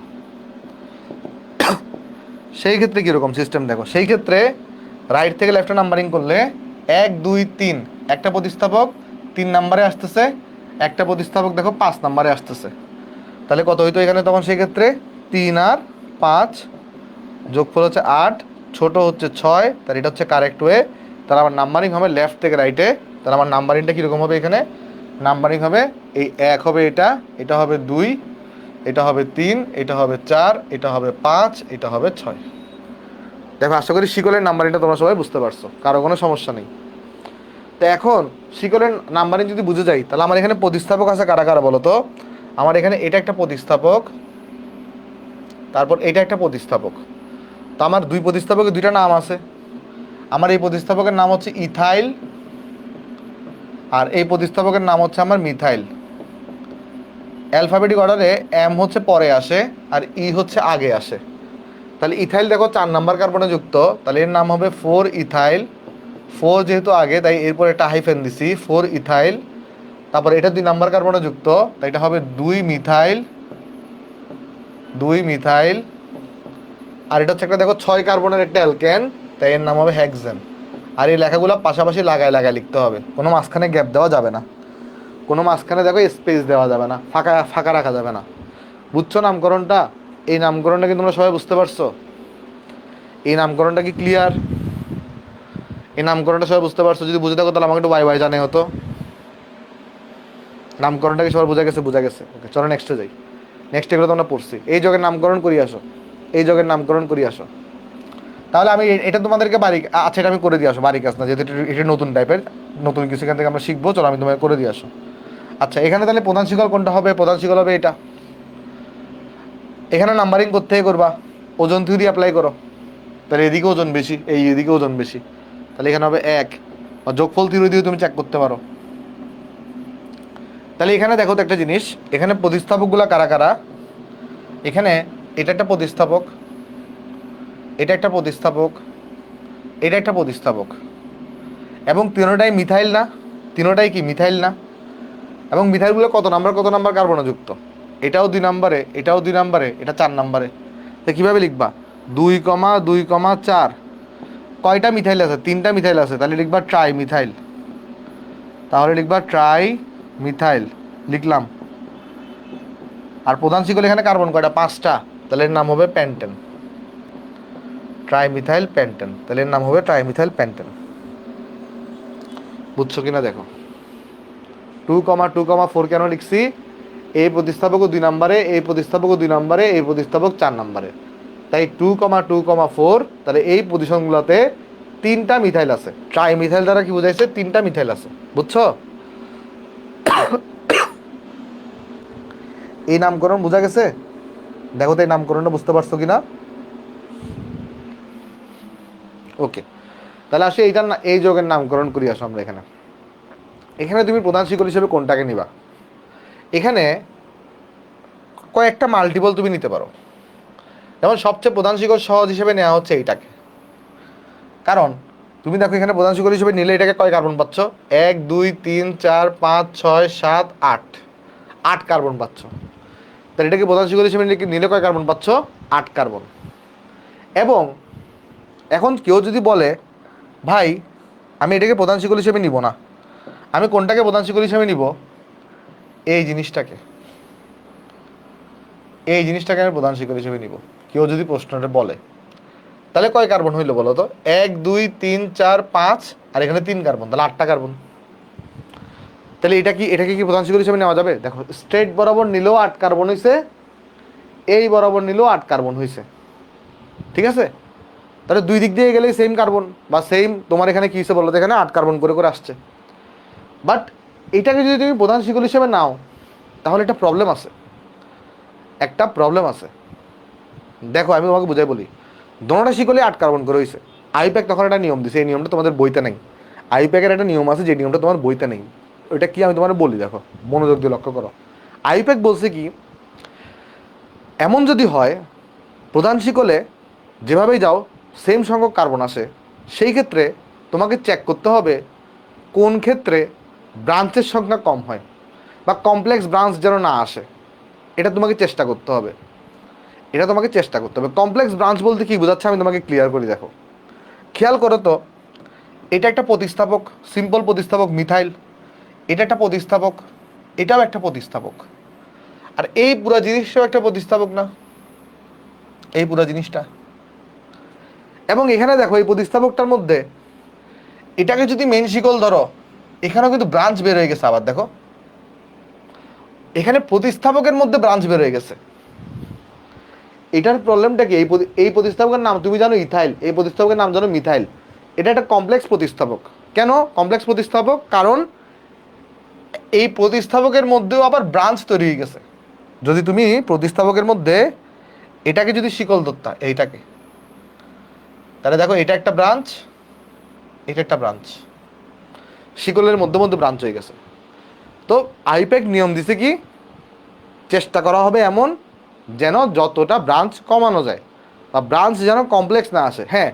সেই ক্ষেত্রে কীরকম সিস্টেম দেখো, সেই ক্ষেত্রে রাইট থেকে লেফটে নাম্বারিং করলে 1 2 3 একটা প্রতিস্থাপক 3 নাম্বারে আসতেছে, একটা প্রতিস্থাপক দেখো 5 নাম্বারে আসতেছে। তাহলে কত হইতো এখানে তখন? সেই ক্ষেত্রে 3 আর 5 যোগফল হচ্ছে 8, ছোট হচ্ছে 6, তাহলে এটা হচ্ছে কারেক্ট ওয়ে। তাহলে আমার নাম্বারিং হবে লেফট থেকে রাইটে। তাহলে আমার নাম্বারিংটা কীরকম হবে? এখানে নাম্বারিং হবে এই 1 হবে এটা, এটা হবে 2, এটা হবে 3, এটা হবে 4, এটা হবে 5, এটা হবে 6। দেখো, আশা করি শিকলের নাম্বারিংটা তোমরা সবাই বুঝতে পারছো, কারো কোনো সমস্যা নেই। তো এখন শিকলের নাম্বারিং যদি বুঝে যাই, তাহলে আমার এখানে প্রতিস্থাপক আছে কারা কারা বলো তো? আমার এখানে এটা একটা প্রতিস্থাপক, তারপর এটা একটা প্রতিস্থাপক। তো আমার 2 প্রতিস্থাপকের 2টা নাম আছে। আমার এই প্রতিস্থাপকের নাম হচ্ছে ইথাইল, আর এই প্রতিস্থাপকের নাম হচ্ছে আমার মিথাইল। অ্যালফাবেটিক অর্ডারে এম হচ্ছে পরে আসে আর ই হচ্ছে আগে আসে। তাহলে ইথাইল দেখো 4 নাম্বার কার্বনে যুক্ত, তাহলে এর নাম হবে 4 ইথাইল। 4 যেহেতু আগে তাই এরপর একটা হাইফেন দিছি 4 ইথাইল। তারপর এটা 2 নাম্বার কার্বনে যুক্ত, তাই এটা হবে 2 মিথাইল। 2 মিথাইল। আর এটা হচ্ছে একটা দেখো 6 কার্বনের একটা অ্যালকেন, তাই এর নাম হবে হেক্সেন। আর এই লেখাগুলো পাশাপাশি লাগায় লাগায় লিখতে হবে, কোনো মাঝখানে গ্যাপ দেওয়া যাবে না, কোনো মাঝখানে দেখো স্পেস দেওয়া যাবে না, ফাঁকা ফাঁকা রাখা যাবে না। বুঝছো নামকরণটা? এই নামকরণটা কি তোমরা সবাই বুঝতে পারছো? এই নামকরণটা কি ক্লিয়ার? এই নামকরণটা সবাই বুঝতে পারছো? যদি বুঝে থাকো তাহলে আমাকে একটু বাই বাই জানে হতো। নামকরণটা কি সবার বোঝা গেছে? বোঝা গেছে, ওকে চলো নেক্সটে যাই। নেক্সট এগুলো তোমরা পড়ছি, এই যোগের নামকরণ করি আসো, এই যোগের নামকরণ করি আসো। তাহলে আমি এটা তোমাদেরকে বাড়ি, আচ্ছা এটা আমি করে দিয়ে আসো, বাড়ি কাজ না যেহেতু এটা নতুন টাইপের, নতুন কিছু এখান থেকে আমরা শিখবো, চলো আমি তোমাকে করে দিয়ে আসো। আচ্ছা এখানে তাহলে প্রধান শিকল কোনটা হবে? প্রধান শিকল হবে এটা। এখানে নাম্বারিং করতে করবা, ওজন থিওরি অ্যাপ্লাই করো, তাহলে এদিকে ওজন বেশি, এই এদিকে ওজন বেশি, তাহলে এখানে হবে 1। বা যোগফল থিওরি দিয়ে তুমি চেক করতে পারো। তাহলে এখানে দেখো তো একটা জিনিস, এখানে প্রতিস্থাপকগুলো কারা কারা? এখানে এটা একটা প্রতিস্থাপক, এটা একটা প্রতিস্থাপক, এটা একটা প্রতিস্থাপক, এবং তিনোটাই মিথাইল না? তিনোটাই কি মিথাইল না? এবং মিথাইলগুলো কত নাম্বার কত নাম্বার কার্বনে যুক্ত? এটাও 2 নাম্বারে, এটাও 2 নাম্বারে, এটা 4 নাম্বারে। তো কীভাবে লিখবা? 2,2,4। কয়টা মিথাইল আছে? 3টা মিথাইল আছে, তাহলে লিখবা ট্রাই মিথাইল। তাহলে লিখবা ট্রাই মিথাইল, লিখলাম। আর প্রধান শিকল এখানে কার্বন কয়টা? 5টা, তাহলে এর নাম হবে প্যান্টেন। ট্রাইমিথাইল প্যান্টেন, তাহলে এর নাম হবে ট্রাইমিথাইল প্যান্টেন। বুঝছো কিনা দেখো। 2,2,4 কেন লিখছি? এই প্রতিস্থাপকও 2 নাম্বারে, এই প্রতিস্থাপকও 2 নাম্বারে, এই প্রতিস্থাপক 4 নাম্বারে, তাই 2,2,4। তাহলে এই পজিশনগুলোতে 3টা মিথাইল আছে। ট্রাইমিথাইল দ্বারা কি বোঝাইছে? 3টা মিথাইল আছে, বুঝছো? এই নামকরণ বোঝা গেছে? দেখো তো এই নামকরণটা বুঝতে পারছো কিনা। ওকে, তাহলে আসে এইটার না, এই যোগের নামকরণ করি আসো আমরা। এখানে এখানে তুমি প্রধান শিকল হিসেবে কোনটাকে নিবা? এখানে কয়েকটা মাল্টিপল তুমি নিতে পারো, যেমন সবচেয়ে প্রধান শিকল সহজ হিসেবে নেওয়া হচ্ছে এইটাকে। কারণ তুমি দেখো এখানে প্রধান শিকল হিসেবে নিলে এটাকে কয় কার্বন পাচ্ছ? 1 2 3 4 5 6 7 8, 8 কার্বন পাচ্ছ। তাহলে এটাকে প্রধান শিকল হিসেবে নিলে কয় কার্বন পাচ্ছ? 8 কার্বন। এবং এখন কেউ যদি বলে ভাই আমি এটাকে প্রধান শিকল হিসেবে নিব না, আমি কোনটাকে প্রধান শিকল হিসেবে নিব? এই জিনিসটাকে, এই জিনিসটাকে আমি প্রধান শিকল হিসেবে নিব, কেউ যদি প্রশ্নটা বলে, তাহলে কয় কার্বন হইলো বলো তো? 1 2 3 4 5, আর এখানে 3 কার্বন, তাহলে 8টা কার্বন। তাহলে এটাকে কি প্রধান শিকল হিসেবে নেওয়া যাবে? দেখো স্ট্রেট বরাবর নিলেও 8 কার্বন হয়েছে, এই বরাবর নিলেও 8 কার্বন হয়েছে, ঠিক আছে? তাহলে দুই দিক দিয়ে গেলেই সেম কার্বন বা সেম, তোমার এখানে কি হিসেবে বলো তো, এখানে 8 কার্বন করে করে আসছে। বাট এটাকে যদি তুমি প্রধান শিকল হিসেবে নাও তাহলে একটা প্রবলেম আছে, একটা প্রবলেম আছে। দেখো আমি তোমাকে বুঝাই বলি, দোনোটা শিকলে 8 কার্বন করে হয়েছে। আইপ্যাক তখন একটা নিয়ম দিছে, এই নিয়মটা তোমাদের বইতে নেই। আইপ্যাকের একটা নিয়ম আছে যে নিয়মটা তোমার বইতে নেই, ওইটা কি আমি তোমার বলি, দেখো মনোযোগ দিয়ে লক্ষ্য করো। আইপ্যাক বলছে কি, এমন যদি হয় প্রধান শিকলে যেভাবেই যাও সেম সংখ্যক কার্বন আসে, সেই ক্ষেত্রে তোমাকে চেক করতে হবে কোন ক্ষেত্রে ব্রাঞ্চের সংখ্যা কম হয় বা কমপ্লেক্স ব্রাঞ্চ যেন না আসে, এটা তোমাকে চেষ্টা করতে হবে। এটা তোমাকে চেষ্টা করতে হবে। কমপ্লেক্স ব্রাঞ্চ বলতে কি বোঝাচ্ছে আমি তোমাকে ক্লিয়ার করি। দেখো খেয়াল করো তো, এটা একটা প্রতিস্থাপক, সিম্পল প্রতিস্থাপক মিথাইল, এটা একটা প্রতিস্থাপক, এটাও একটা প্রতিস্থাপক, আর এই পুরো জিনিসটাও একটা প্রতিস্থাপক না? এই পুরো জিনিসটা। এবং এখানে দেখো এই প্রতিস্থাপকটার মধ্যে এটাকে যদি মেন শিকল ধরো, এখানেও কিন্তু ব্রাঞ্চ বের হয়ে গেছে। আবার দেখো এখানে প্রতিস্থাপকের মধ্যে ব্রাঞ্চ বের হয়ে গেছে। এটার প্রবলেমটা কি? এই প্রতিস্থাপকের নাম তুমি জানো ইথাইল, এই প্রতিস্থাপকের নাম জানো মিথাইল। এটা একটা কমপ্লেক্স প্রতিস্থাপক। কেন কমপ্লেক্স প্রতিস্থাপক? কারণ এই প্রতিস্থাপকের মধ্যেও আবার ব্রাঞ্চ তৈরি হয়ে গেছে। যদি তুমি প্রতিস্থাপকের মধ্যে এটাকে যদি শিকল ধরতা, এইটাকে, তাহলে দেখো এটা একটা ব্রাঞ্চ, এটা একটা ব্রাঞ্চ। শিকলের মধ্যে মধ্যে ব্রাঞ্চ হয়ে গেছে। তো আইপ্যাক নিয়ম দিছে কি, চেষ্টা করা হবে এমন যেন যতটা ব্রাঞ্চ কমানো যায়, বা ব্রাঞ্চ যেন কমপ্লেক্স না আসে। হ্যাঁ,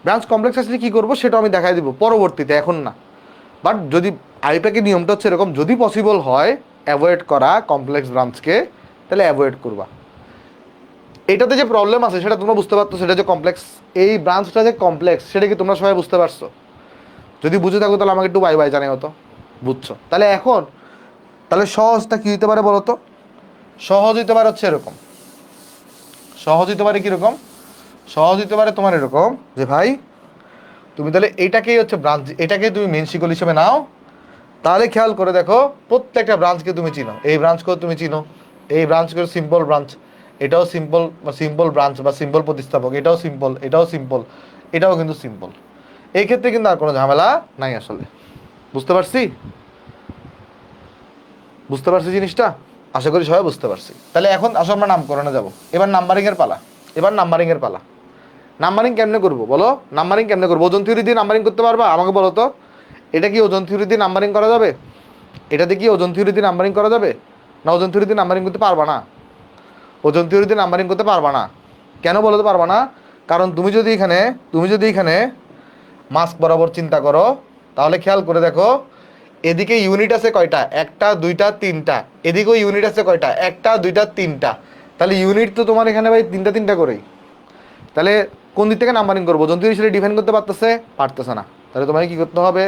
ব্রাঞ্চ কমপ্লেক্স আসলে কী করবো সেটা আমি দেখাই দিব পরবর্তীতে, এখন না। বাট যদি আইপ্যাকের নিয়মটা হচ্ছে এরকম, যদি পসিবল হয় অ্যাভয়েড করা কমপ্লেক্স ব্রাঞ্চকে, তাহলে অ্যাভয়েড করবা। এটাতে যে প্রবলেম আছে সেটা তোমরা বুঝতে পারতো, সেটা যে কমপ্লেক্স, এই ব্রাঞ্চটা যে কমপ্লেক্স সেটা কি তোমরা সবাই বুঝতে পারছো? যদি বুঝে থাকো তাহলে আমাকে একটু বাই বাই জানাই হতো, বুঝছো? তাহলে এখন তাহলে সহজটা কী হতে পারে বলো তো? সহজ হইতে পারে হচ্ছে এরকম, সহজ হইতে পারে কীরকম? সহজ হইতে পারে তোমার এরকম যে ভাই তুমি তাহলে এটাকেই হচ্ছে ব্রাঞ্চ, এটাকে তুমি মেন শিকল হিসেবে নাও। তাহলে খেয়াল করে দেখো প্রত্যেকটা ব্রাঞ্চকে তুমি চিনো, এই ব্রাঞ্চকেও তুমি চিনো, এই ব্রাঞ্চকে সিম্পল ব্রাঞ্চ, এটাও সিম্পল বা সিম্পল ব্রাঞ্চ বা সিম্পল প্রতিস্থাপক, এটাও সিম্পল, এটাও সিম্পল, এটাও কিন্তু সিম্পল। এই ক্ষেত্রে কিন্তু আর কোনো ঝামেলা নাই আসলে। বুঝতে পারছি? বুঝতে পারছি জিনিসটা? আশা করি সবাই বুঝতে পারছি। তাহলে এখন আসো আমরা নামকরণে যাব। এবার নাম্বারিংয়ের পালা, এবার নাম্বারিংয়ের পালা। নাম্বারিং কেমনে করবো বলো? নাম্বারিং কেমনে করবো? ওজন থিওরি দিয়ে নাম্বারিং করতে পারবা? আমাকে বলো তো, এটা কি ওজন থিওরি দিয়ে নাম্বারিং করা যাবে? এটাতে কি ওজন থিওরি দিয়ে নাম্বারিং করা যাবে? না ওজন থিওরি দিয়ে নাম্বারিং করতে পারবা না? ওজন থিওরি দিয়ে নাম্বারিং করতে পারবা না। কেন বলতে পারবা না? কারণ তুমি যদি এখানে মাস্ক বরাবর চিন্তা করো, তাহলে খেয়াল করে দেখো এদিকে ইউনিট আছে কয়টা? একটা, দুইটা, তিনটা। এদিকেও ইউনিট আছে কয়টা? একটা, দুইটা, তিনটা। তাহলে ইউনিট তো তোমার এখানে ভাই তিনটা তিনটা করেই। তাহলে কোন দিক থেকে নাম্বারিং করবো? ওজন থিওরি সেটা ডিফাইন করতে পারতেছে না। তাহলে তোমাকে কি করতে হবে?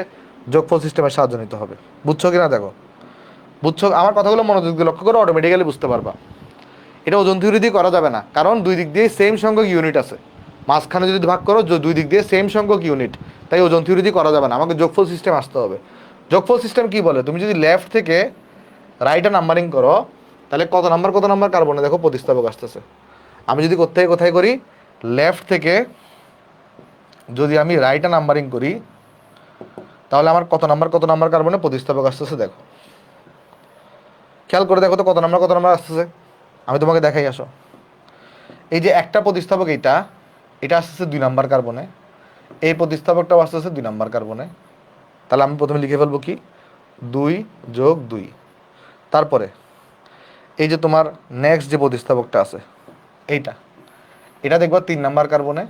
যোগফল সিস্টেমের সাহায্য নিতে হবে। বুঝছো কিনা দেখো, বুঝছো? আমার কথাগুলো মনোযোগ দিয়ে লক্ষ্য করো, অটোমেটিক্যালি বুঝতে পারবা। এটা ওজন থিওরি দিয়ে করা যাবে না, কারণ দুই দিক দিয়ে সেম সংখ্যক ইউনিট আছে। মাঝখানে যদি ভাগ করো দুই দিক দিয়ে সেম সংখ্যক ইউনিট, তাই ওজন থিওরি দিয়ে করা যাবে না, আমাকে যোগফল সিস্টেম আসতে হবে। যোগফল সিস্টেম কি বলে? তুমি যদি লেফট থেকে রাইটে নাম্বারিং করো, তাহলে কত নাম্বার কার্বনে দেখো প্রতিস্থাপক আসতেছে। আমি যদি কোথায় করি, লেফট থেকে যদি আমি রাইটে নাম্বারিং করি, তাহলে আমার কত নাম্বার কার্বনে প্রতিস্থাপক আসতেছে দেখো। খেয়াল করে দেখো তো কত নাম্বার আসতেছে। আমি তোমাকে দেখাই, আসো। এই যে একটা প্রতিস্থাপক এটা আসতেছে 2 নাম্বার কার্বনে, এই প্রতিস্থাপকটাও আসতেছে 2 নাম্বার কার্বনে। তাহলে আমি প্রথমে লিখে ফেলবো কি, 2 যোগ 2। তারপরে এই যে তোমার নেক্সট যে প্রতিস্থাপকটা আছে এটা দেখবা 3 নাম্বার কার্বনে,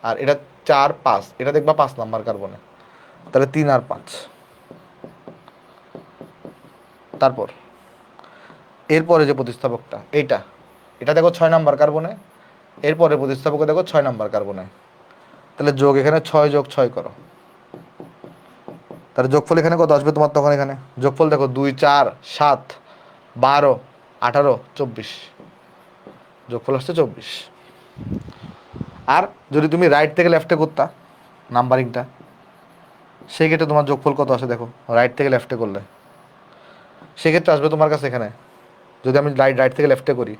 আর এটা 4 5, এটা দেখবা 5 নাম্বার কার্বনে। তাহলে 3 আর 5। তারপর এরপরে যে প্রতিস্থাপকটা এটা দেখো 6 নাম্বার কার্বনে, এরপরে প্রতিস্থাপকে দেখো 6 নাম্বার কার্বনে। তাহলে যোগ এখানে 6 যোগ 6 করো, তাহলে যোগফল এখানে কত আসবে তোমার? তখন এখানে যোগফল দেখো 2 4 7 12 18 24, যোগফল আসছে 24। আর যদি তুমি রাইট থেকে লেফটে করতা নাম্বারিংটা, সেই ক্ষেত্রে তোমার যোগফল কত আসে দেখো, রাইট থেকে লেফটে করলে সেক্ষেত্রে আসবে তোমার কাছে এখানে, যদি আমি রাইট থেকে লেফটে করি,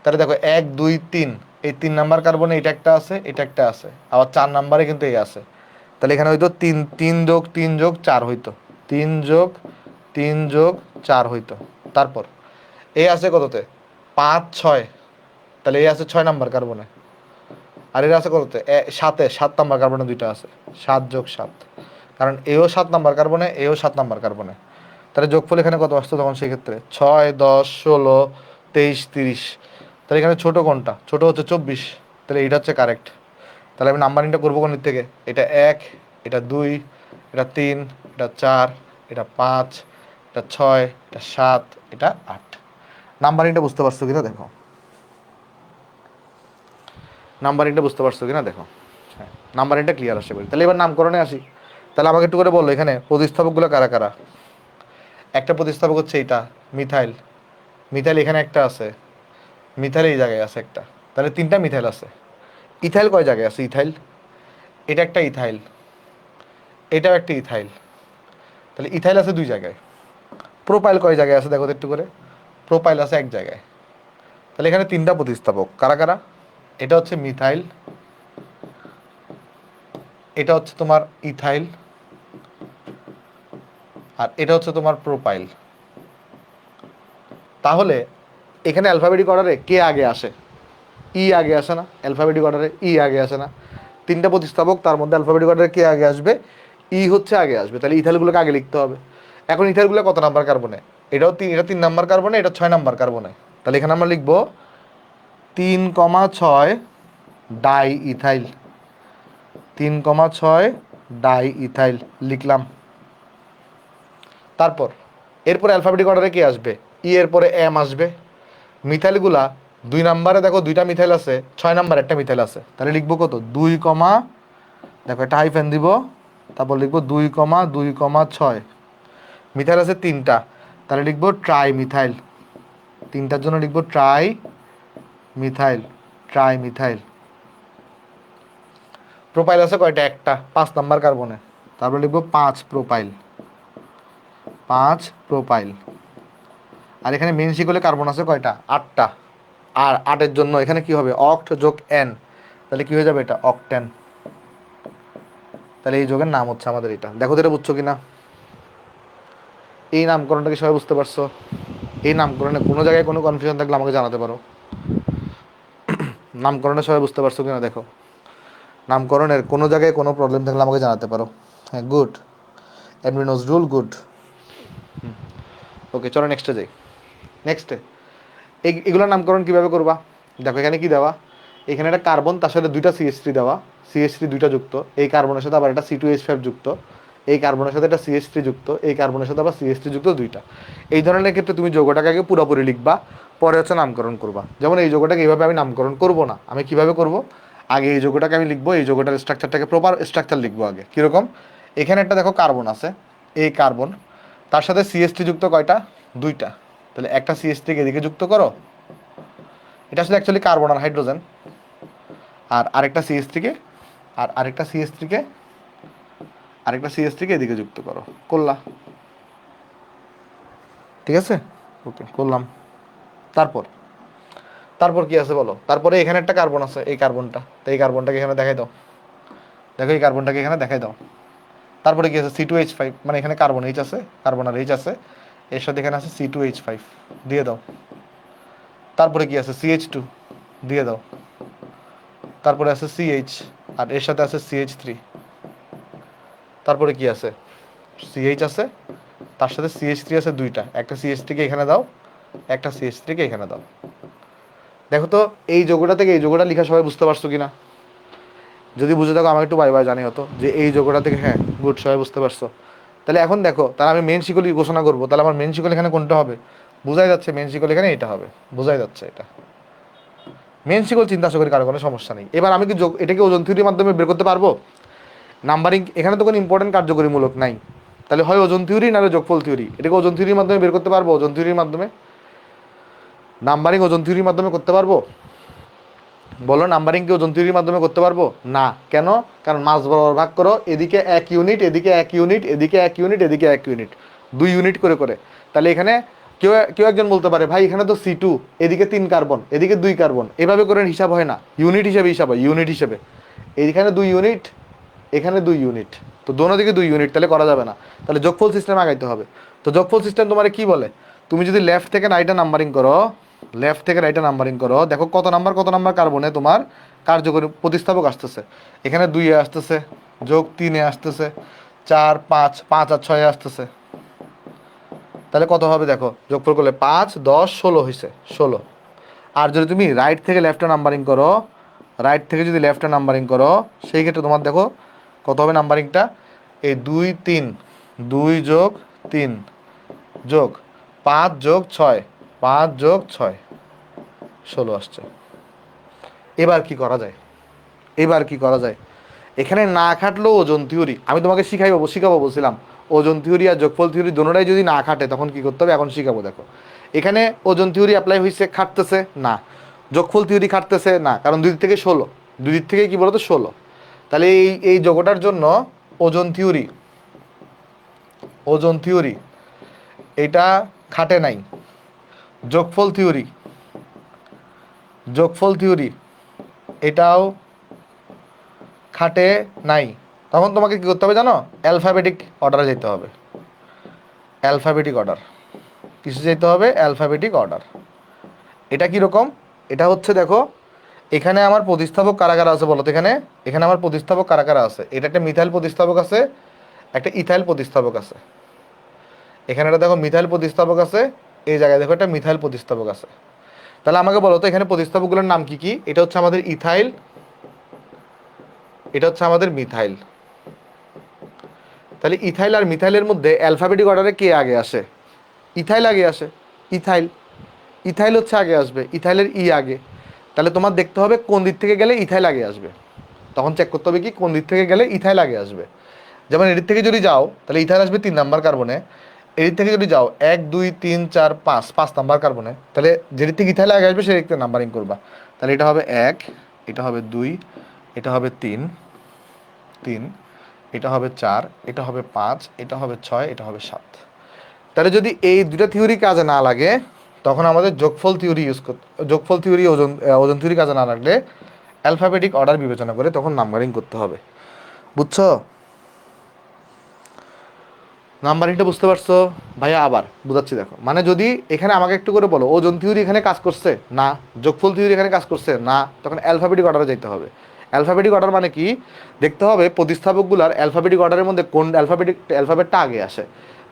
তাহলে দেখো 1 2 3, এই 3 নাম্বার কার্বনে এটা একটা আছে, এটা একটা আছে, আবার 4 নাম্বারে কিন্তু এই আছে। তাহলে এখানে হয়তো 3 যোগ 3 যোগ 4 হইতো, 3 যোগ 3 যোগ 4 হইতো। তারপর এই আছে কততে? 5 6, তাহলে এই আছে 6 নাম্বার কার্বনে। আর এর আছে কততে? 7 নাম্বার কার্বনে দুইটা আছে, 7 যোগ 7, কারণ এও 7 নাম্বার কার্বনে, এও 7 নাম্বার কার্বনে। তাহলে যোগফল এখানে কত আসতো তখন? সেক্ষেত্রে 6 10 16 23 30। তাহলে এখানে ছোট কোনটা? ছোট হচ্ছে 24। তাহলে এইটা হচ্ছে কারেক্ট। তাহলে আমি নাম্বারিংটা করবো কোন দিক থেকে? এটা 1, এটা 2, এটা 3, এটা 4, এটা 5, এটা 6, এটা 7, এটা 8। নাম্বারিংটা বুঝতে পারছো কিনা দেখো, নাম্বারিংটা বুঝতে পারছো কিনা দেখো। হ্যাঁ, নাম্বারিংটা ক্লিয়ার আসে করি। তাহলে এবার নামকরণে আসি। তাহলে আমাকে একটু করে বললো এখানে প্রতিস্থাপকগুলো কারা কারা। একটা প্রতিস্থাপক হচ্ছে এটা মিথাইল, মিথাইল এখানে একটা আছে, মিথাইল এই জায়গায় আছে একটা, তাহলে 3টা মিথাইল আছে। ইথাইল কয় জায়গায় আছে? ইথাইল, এটা একটা ইথাইল, এটাও একটা ইথাইল, তাহলে ইথাইল আছে 2 জায়গায়। প্রোপাইল কয় জায়গায় আছে দেখো তো একটু করে, প্রোপাইল আছে 1 জায়গায়। তাহলে এখানে 3টা প্রতিস্থাপক কারা কারা? এটা হচ্ছে মিথাইল, এটা হচ্ছে তোমার ইথাইল, আর এটা হচ্ছে তোমার প্রোপাইল। তাহলে এখানে অ্যালফাবেটিক অর্ডারে কে আগে আসে? ই আগে আসে না? অ্যালফাবেটিক অর্ডারে ই আগে আসে না? 3টা প্রতিস্থাপক, তার মধ্যে অ্যালফাবেটিক অর্ডারে কে আগে আসবে? ই হচ্ছে আগে আসবে, তাহলে ইথাইলগুলোকে আগে লিখতে হবে। এখন ইথাইলগুলো কত নাম্বার কার্বনে? এটা 3 নাম্বার কার্বনে, এটা 6 নাম্বার কার্বনে। তাহলে এখানে আমরা লিখবো 3,6 ডাই ইথাইল, 3,6 ডাই ইথাইল লিখলাম। তারপর এরপরে অ্যালফাবেটিক অর্ডারে কি আসবে? ই এর পরে এম আসবে। মিথাইলগুলা 2 নাম্বারে দেখো 2টা মিথাইল আছে, 6 নাম্বার একটা মিথাইল আছে, তাহলে লিখবো কত? 2, দেখো একটা হাইফেন দিব, তারপর লিখবো 2,2,6। মিথাইল আছে 3টা, তাহলে লিখবো ট্রাই মিথাইল। 3টার জন্য লিখবো try methyl, try methyl. Propyl আছে কয়টা? একটা, 5 নাম্বার কার্বনে, তারপর লিখবো 5 প্রোপাইল, 5 প্রোপাইল। আর এখানে মেন শিকলে কার্বন আছে কয়টা? 8টা। আর 8-এর জন্য এখানে কি হবে? অক্ট যোগ এন, তাহলে কি হয়ে যাবে? এটা অক্টেন। তাহলে এই যোগের নাম হচ্ছে আমাদের এটা। দেখো তো এটা বুঝছো কিনা? এই নামকরণটা কি সবাই বুঝতে পারছো? এই নামকরণে কোনো জায়গায় কোনো কনফিউশন থাকলে আমাকে জানাতে পারো। নামকরণে সবাই বুঝতে পারছো কিনা দেখো। নামকরণের কোনো জায়গায় কোনো প্রবলেম থাকলে আমাকে জানাতে পারো। হ্যাঁ, গুড। এমনি নজরুল, গুড। ওকে, চলো নেক্সটে যাই। নেক্সটে এগুলোর নামকরণ কীভাবে করবা? দেখো এখানে কি দেওয়া? এখানে একটা কার্বন, তার সাথে 2টা CH3 দেওয়া, CH3 2টা যুক্ত, এই কার্বনের সাথে আবার একটা C2H5 যুক্ত, এই কার্বনের সাথে একটা CH3 যুক্ত, এই কার্বনের সাথে আবার CH3 যুক্ত 2টা। এই ধরনের ক্ষেত্রে তুমি যৌগটাকে আগে পুরোপুরি লিখবা, পরে হচ্ছে নামকরণ করবা। যেমন এই যৌগটাকে এইভাবে আমি নামকরণ করব না, আমি কিভাবে করব? আগে এই যৌগটাকে আমি লিখবো, এই যৌগটার স্ট্রাকচারটাকে প্রপার স্ট্রাকচার লিখবো আগে। কীরকম? এখানে একটা দেখো কার্বন আছে, এই কার্বন, তার সাথে CH3 যুক্ত কয়টা? 2টা। তাহলে একটা CH3 কে এদিকে যুক্ত করো, এটা আসলে অ্যাকচুয়ালি কার্বন আর হাইড্রোজেন। আর আরেকটা CH3 কে, আর আরেকটা CH3 কে, আরেকটা CH3 কে এদিকে যুক্ত করো, করলা। ঠিক আছে, ওকে, করলাম। তারপর তারপর কি আছে বলো? তারপরে এখানে একটা কার্বন আছে, এই কার্বনটা, তো এই কার্বনটাকে এখানে দেখাই দাও। দেখো এই কার্বনটাকে এখানে দেখাই দাও। তারপরে কি আছে? C2H5, মানে এখানে কার্বন এইচ আছে, কার্বন আর এইচ আছে, এর সাথে এখানে আছে C2H5 দিয়ে দাও। তারপরে কি আছে? CH2 দিয়ে দাও। তারপরে আছে CH, আর এর সাথে আছে CH3। তারপরে কি আছে? CH আছে, তার সাথে CH3 আছে 2টা, একটা CH3 কে এখানে দাও, একটা CH3 কে এখানে দাও। দেখো তো এই যোগটা থেকে এই যোগটা লেখা সবাই বুঝতে পারছো কিনা? যদি বুঝে থাকো আমাকে একটু বাই বাই জানিও তো, যে এই যোগটা থেকে, হ্যাঁ গুড, সবাই বুঝতে পারছো। তাহলে এখন দেখো, তাহলে আমি মেন শিকল ঘোষণা করবো, তাহলে আমার মেন শিকল এখানে কোনটা হবে? বোঝাই যাচ্ছে মেন শিকল এখানে এটা হবে, বোঝাই যাচ্ছে এটা মেন শিকল। চিন্তা আশা করি কারো কোনো সমস্যা নেই। এবার আমি কি এটাকে ওজন থিওরির মাধ্যমে বের করতে পারবো? নাম্বারিং এখানে তো কোনো ইম্পর্টেন্ট কার্যকরীমূলক নাই, তাহলে হয় ওজন থিওরি নাহলে যোগফল থিওরি। এটাকে ওজন থিওরির মাধ্যমে বের করতে পারবো? ওজন থিওরির মাধ্যমে নাম্বারিং ওজন থিওরির মাধ্যমে করতে পারবো? বলো, নাম্বারিং কি ওজন থিওরির মাধ্যমে করতে পারবো না? কেন? কারণ মাস বরাবর ভাগ করো, এদিকে 1 ইউনিট, এদিকে 1 ইউনিট, এদিকে 1 ইউনিট, এদিকে 1 ইউনিট, 2 ইউনিট করে করে। তাহলে এখানে কেউ কেউ একজন বলতে পারে, ভাই এখানে তো C2, এদিকে 3 কার্বন, এদিকে 2 কার্বন, এভাবে করে হিসাব হয় না, ইউনিট হিসাবে হিসাব হয়, ইউনিট হিসেবে। এইখানে 2 ইউনিট, এখানে 2 ইউনিট, তো দোনো দিকে 2 ইউনিট, তাহলে করা যাবে না। তাহলে যোগফল সিস্টেম আগাইতে হবে। তো যোগফল সিস্টেম তোমার কি বলে? তুমি যদি লেফট থেকে রাইটে নাম্বারিং করো, লেফট থেকে রাইটে নাম্বারিং করো, দেখো কত নাম্বার কার্বনে তোমার কার্যকরী প্রতিস্থাপক আসতেছে। এখানে 2-এ আসতেছে, যোগ 3-এ আসতেছে, 4, 5, 5 আর 6-এ আসতেছে। তাহলে কত হবে দেখো, যোগফল করলে 5, 10, 16 হয়েছে, 16। আর যদি তুমি রাইট থেকে লেফটে নাম্বারিং করো, রাইট থেকে যদি লেফটে নাম্বারিং করো, সেই ক্ষেত্রে তোমার দেখো কত হবে নাম্বারিংটা? এই 2, 3, 2 যোগ 3 যোগ 5 যোগ 6, 5 যোগ 6, 16 আসছে। এবার কি করা যায়? এবার কি করা যায়? এখানে না খাটলেও ওজন থিওরি আমি তোমাকে শিখাবো বলছিলাম। ওজন থিওরি আর যোগফল থিওরি দোনোটাই যদি না খাটে তখন কি করতে হবে, এখন শিখাবো। দেখো এখানে ওজন থিওরি অ্যাপ্লাই হয়েছে, খাটতেছে না। যোগফল থিওরি খাটতেছে না, কারণ 2 দিক থেকে 16, 2 দিক থেকে কি বলতো 16। তাহলে এই যোগটার জন্য ওজন থিওরি, ওজন থিওরি এটা খাটে নাই। যোগফল থিওরি, যোগফল থিওরি এটাও খাটে নাই। তখন তোমাকে কী করতে হবে জানো? অ্যালফাবেটিক অর্ডারে যেতে হবে। অ্যালফাবেটিক অর্ডার, কিসে যেতে হবে? Alphabetic order. এটা কীরকম? এটা হচ্ছে দেখো, এখানে আমার প্রতিস্থাপক কারা কারা আছে বলো তো? এখানে এখানে আমার প্রতিস্থাপক কারা কারা আছে? এটা একটা মিথাইল প্রতিস্থাপক আছে, একটা ইথাইল প্রতিস্থাপক আছে, এখানে একটা দেখো মিথাইল প্রতিস্থাপক আছে, এই জায়গায় দেখো একটা মিথাইল প্রতিস্থাপক আছে। তাহলে আমাকে বলো তো এখানে প্রতিস্থাপকগুলোর নাম কি কি? এটা হচ্ছে আমাদের ইথাইল, এটা হচ্ছে আমাদের মিথাইল। তাহলে ইথাইল আর মিথাইলের মধ্যে অ্যালফাবেটিক অর্ডারে কে আগে আসে? ইথাইল আগে আসে। ইথাইল, ইথাইল হচ্ছে আগে আসবে, ইথাইলের ই আগে। তাহলে তোমার দেখতে হবে কোন দিক থেকে গেলে ইথাইল আগে আসবে, তখন চেক করতে হবে কি কোন দিক থেকে গেলে ইথাইল আগে আসবে। যেমন এদিক থেকে যদি যাও তাহলে ইথাইল আসবে 3 নাম্বার কার্বনে, এদিক থেকে যদি যাও 1 2 3 4 5 5 নাম্বার কার্বনে, তাহলে যেদিক থেকে ইথাইল আগে আসবে সেদিক থেকে নাম্বারিং করবা। তাহলে এটা হবে 1, এটা হবে 2, এটা হবে 3, 3, এটা হবে 4, এটা হবে 5, এটা হবে 6, এটা হবে 7। তাহলে যদি এই দুটা থিওরি কাজে না লাগে তখন আমাদের যোগফল থিওরি ইউজ করতে, যোগফল থিওরি ওজন ওজন থিওরি কাজে না লাগলে অ্যালফাবেটিক অর্ডার বিবেচনা করে তখন নাম্বারিং করতে হবে। বুঝছো? নাম্বারিংটা বুঝতে পারছো ভাইয়া? আবার বুঝাচ্ছি দেখো, মানে যদি এখানে আমাকে একটু করে বলো ওজন থিওরি এখানে কাজ করছে না, যোগফল থিওরি এখানে কাজ করছে না, তখন অ্যালফাবেটিক অর্ডারে যেতে হবে। অ্যালফাবেটিক অর্ডার মানে কি? দেখতে হবে প্রতিস্থাপকগুলোর অ্যালফাবেটিক অর্ডারের মধ্যে কোন অ্যালফাবেটটা আগে আসে।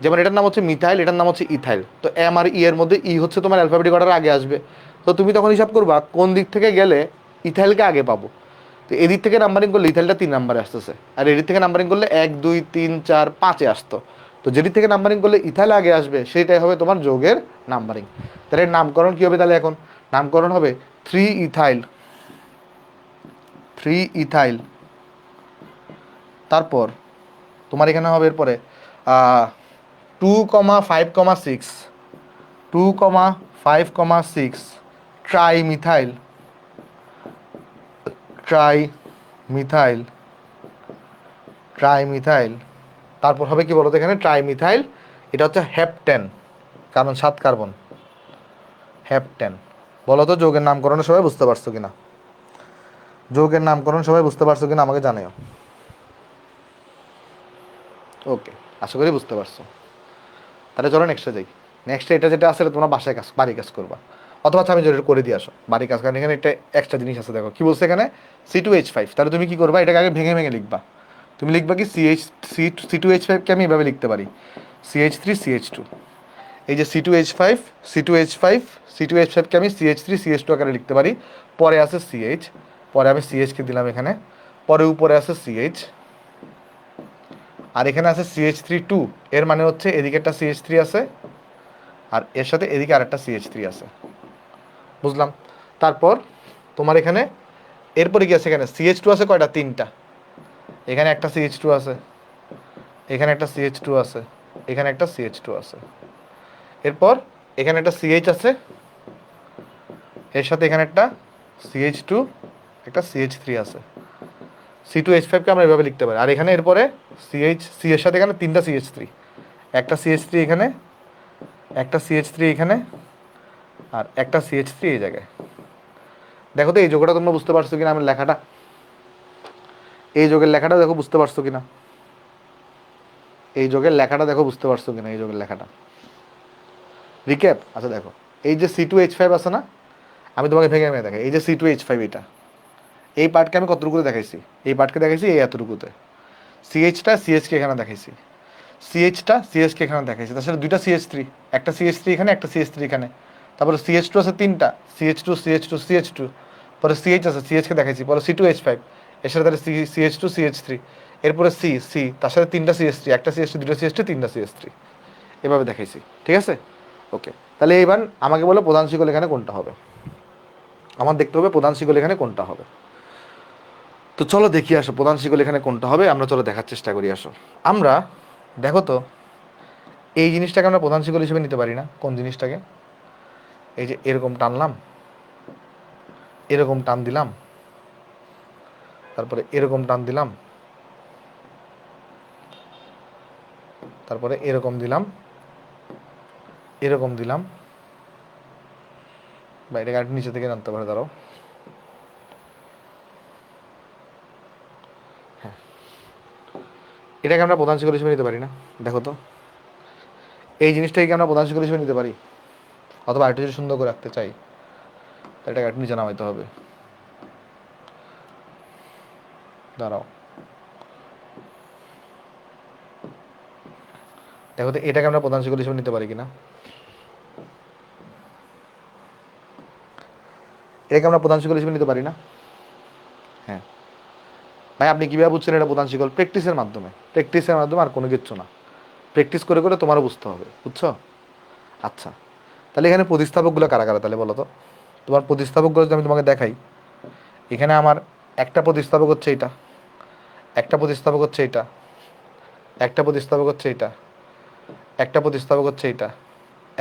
যেমন এটার নাম হচ্ছে মিথাইল, এটার নাম হচ্ছে ইথাইল, তো এম আর ই এর মধ্যে ই হচ্ছে তোমার অ্যালফাবেটিক অর্ডার আগে আসবে। তো তুমি তখন হিসাব করবা কোন দিক থেকে গেলে ইথাইলকে আগে পাবো। তো এদিক থেকে নাম্বারিং করলে ইথাইলটা 3 নাম্বারে আসতেছে, আর এদিক থেকে নাম্বারিং করলে 1 2 3 4 5-এ আসতো। তো যেদিক থেকে নাম্বারিং করলে ইথাইল আগে আসবে সেটাই হবে তোমার যৌগের নাম্বারিং। তাহলে নামকরণ কি হবে? তাহলে এখন নামকরণ হবে 3 ইথাইল, 3 ইথাইল। তারপর তোমার এখানে হবে এরপরে 2,5,6, 2,5,6 ট্রাইমিথাইল, ট্রাইমিথাইল, ট্রাইমিথাইল। তারপর হবে কি বলতো এখানে ট্রাইমিথাইল, এটা হচ্ছে হেপটেন, কারণ 7 কার্বন, হেপটেন। বলো তো যৌগের নামকরণের সবাই বুঝতে পারছো কিনা? যৌগের নামকরণ সবাই বুঝতে পারছো কিনা আমাকে জানাও। ওকে, আশা করি বুঝতে পারছো। তাহলে চলো নেক্সটে যাই। নেক্সটে এটা যেটা আছে তোমরা বাসায় কাজ, বাড়ি কাজ করবা, অথবা আমি যেটা করে দিয়ে আসো বাড়ি কাজ। কারণ এখানে একটা এক্সট্রা জিনিস আছে, দেখো কি বলছে এখানে C2H5। তাহলে তুমি কি করবা, এটাকে আগে ভেঙে ভেঙে লিখবা। তুমি লিখবা কি C2H5কে আমি এভাবে লিখতে পারি CH3CH2। এই যে C2H5, C2H5, C2H5কে আমি CH3CH2 আকারে লিখতে পারি। পরে আছে CH, পরে আমি CHকে দিলাম এখানে, পরে উপরে আছে CH, আর এখানে আছে CH3 2। এর মানে হচ্ছে এদিকে একটা CH3 আছে আর এর সাথে এদিকে আরেকটা CH3 আছে। বুঝলাম? তারপর তোমার এখানে এরপরে কি আছে, এখানে CH2 আছে কয়টা? 3টা। এখানে একটা CH2 আছে, এখানে একটা CH2 আছে, এখানে একটা CH2 আছে। এরপর এখানে একটা CH আছে, এর সাথে এখানে একটা CH2, একটা CH3 আছে। C2H5কে আমরা এভাবে লিখতে পারি। আর এখানে এরপরে সি এর সাথে এখানে 3টা CH3, একটা CH3 এখানে, একটা CH3 এখানে, আর একটা CH3 এই জায়গায়। দেখো তো এই যোগটা তোমরা বুঝতে পারছো কিনা আমার লেখাটা? এই যোগের লেখাটা দেখো বুঝতে পারছো কিনা? এই যোগের লেখাটা দেখো বুঝতে পারছো কিনা? এই যোগের লেখাটা রিক্যাপ। আচ্ছা দেখো, এই যে C2H5 আছে না, আমি তোমাকে ভেঙে ভেঙে দেখাই। এই যে C2H5, এটা এই পার্টকে আমি কতটুকুতে দেখাইছি? এই পার্টকে দেখাইছি এই এতটুকুতে। সিএইচটা সিএইচকে এখানে দেখাইছি, সিএইচটা সিএইচকে এখানে দেখাইছি। তাছাড়া দুইটা CH3, একটা CH3 এখানে, একটা CH3 এখানে। তারপরে CH2 আছে 3টা, CH2 CH2 CH2। পরে CH আছে, CHকে দেখাইছি। পরে C2H5, এর সাথে তাহলে CH2 CH3। এরপরে সি, তার সাথে 3টা CH3, একটা CH3, দুটো CH3, 3টা CH3, এভাবে দেখাইছি। ঠিক আছে? ওকে, তাহলে এইবার আমাকে বলো প্রধান শিকল এখানে কোনটা হবে। আমার দেখতে হবে প্রধান শিকল এখানে কোনটা হবে। তো চলো দেখি আসো প্রধান শিকল এখানে কোনটা হবে, আমরা চলো দেখার চেষ্টা করি। আসো আমরা দেখো তো এই জিনিসটাকে আমরা প্রধান শিকল হিসেবে নিতে পারি না? কোন জিনিসটাকে? এই যে এরকম টানলাম, এরকম টান দিলাম, তারপরে এরকম টান দিলাম, তারপরে এরকম দিলাম, এরকম দিলাম, বা এটাকে আরেকটু নিচে থেকে টানতে পারে, দাঁড়াও। হ্যাঁ, এটাকে আমরা প্রধান শিকল হিসেবে নিতে পারি না? দেখো তো এই জিনিসটাকে আমরা প্রধান শিকল হিসেবে নিতে পারি? অথবা আরেকটু যদি সুন্দর করে রাখতে চাই এটাকে একটু নিচে নামাইতে হবে, দাঁড়াও। দেখো তো এটাকে আমরা প্রধান শিকল হিসেবে নিতে পারি কিনা। এটাকে আমরা প্রধান শিকল হিসেবে নিতে পারি না? হ্যাঁ। ভাই আপনি কীভাবে বুঝছেন এটা প্রধান শিকল? প্র্যাকটিসের মাধ্যমে, প্র্যাকটিসের মাধ্যমে, আর কোনো কিচ্ছু না। প্র্যাকটিস করে করে তোমারও বুঝতে হবে, বুঝছো? আচ্ছা, তাহলে এখানে প্রতিস্থাপকগুলো কারা কারা তাহলে বলো তো? তোমার প্রতিস্থাপকগুলো যদি আমি তোমাকে দেখাই, এখানে আমার একটা প্রতিস্থাপক হচ্ছে এটা, একটা প্রতিস্থাপক হচ্ছে এটা, একটা প্রতিস্থাপক হচ্ছে এটা, একটা প্রতিস্থাপক হচ্ছে এটা,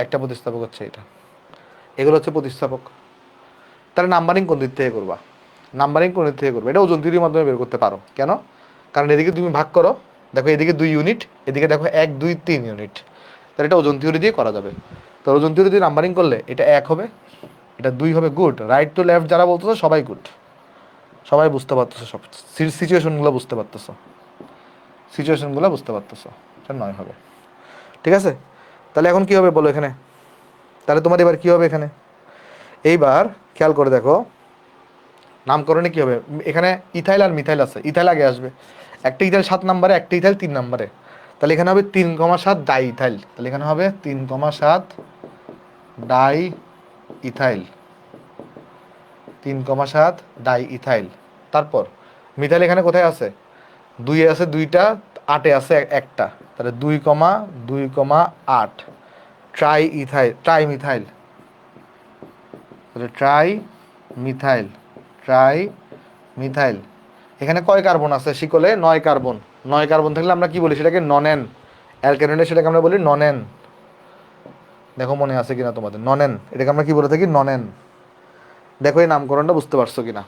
একটা প্রতিস্থাপক হচ্ছে এটা। এগুলো হচ্ছে প্রতিস্থাপক। তাহলে নাম্বারিং কোন দিক থেকে করবা? নাম্বারিং কোন দিক থেকে করবে? এটা ওজন থিওরির মাধ্যমে বের করতে পারো। কেন? কারণ এদিকে তুমি ভাগ করো, দেখো এদিকে 2 ইউনিট, এদিকে দেখো 1 2 3 ইউনিট, তাহলে এটা ওজন থিওরি দিয়ে করা যাবে। তো ওজন থিওরি দিয়ে নাম্বারিং করলে এটা 1 হবে, এটা 2 হবে। গুড, রাইট টু লেফট যারা বলতেছো সবাই গুড, সবাই বুঝতে পারতেছো, সব সিচুয়েশনগুলো বুঝতে পারতেছো, সিচুয়েশনগুলো বুঝতে পারতেছো। এটা 9 হবে। ঠিক আছে, তাহলে এখন কি হবে বলো এখানে? তাহলে তোমার এবার কি হবে এখানে? এইবার খেয়াল করে দেখো নামকরণে কি হবে। এখানে ইথাইল আর মিথাইল আছে, ইথাইল আগে আসবে। একটা ইথাইল 7 নম্বরে, একটা ইথাইল 3 নম্বরে। তাহলে এখানে হবে 3,7 ডাই ইথাইল। তাহলে এখানে হবে 3,7 ডাই ইথাইল, 3,7 ডাই ইথাইল। তারপর মিথাইল এখানে কোথায় আছে? 2 আছে 2টা, 8 আছে একটা, তাহলে 2,2,8 ট্রাই ইথাইল, ট্রাই মিথাইল, তাহলে ট্রাই মিথাইল, ট্রাই মিথাইল। এখানে কয় কার্বন আছে শিকলে? 9 কার্বন। 9 কার্বন থাকলে আমরা কি বলি সেটাকে? ননেন। অ্যালকেনেটে সেটাকে আমরা বলি ননেন। দেখো মনে আছে কিনা তোমাদের? ননেন, এটাকে আমরা কি বলে থাকি? ননেন। দেখো এই নামকরণটা বুঝতে পারছো কিনা?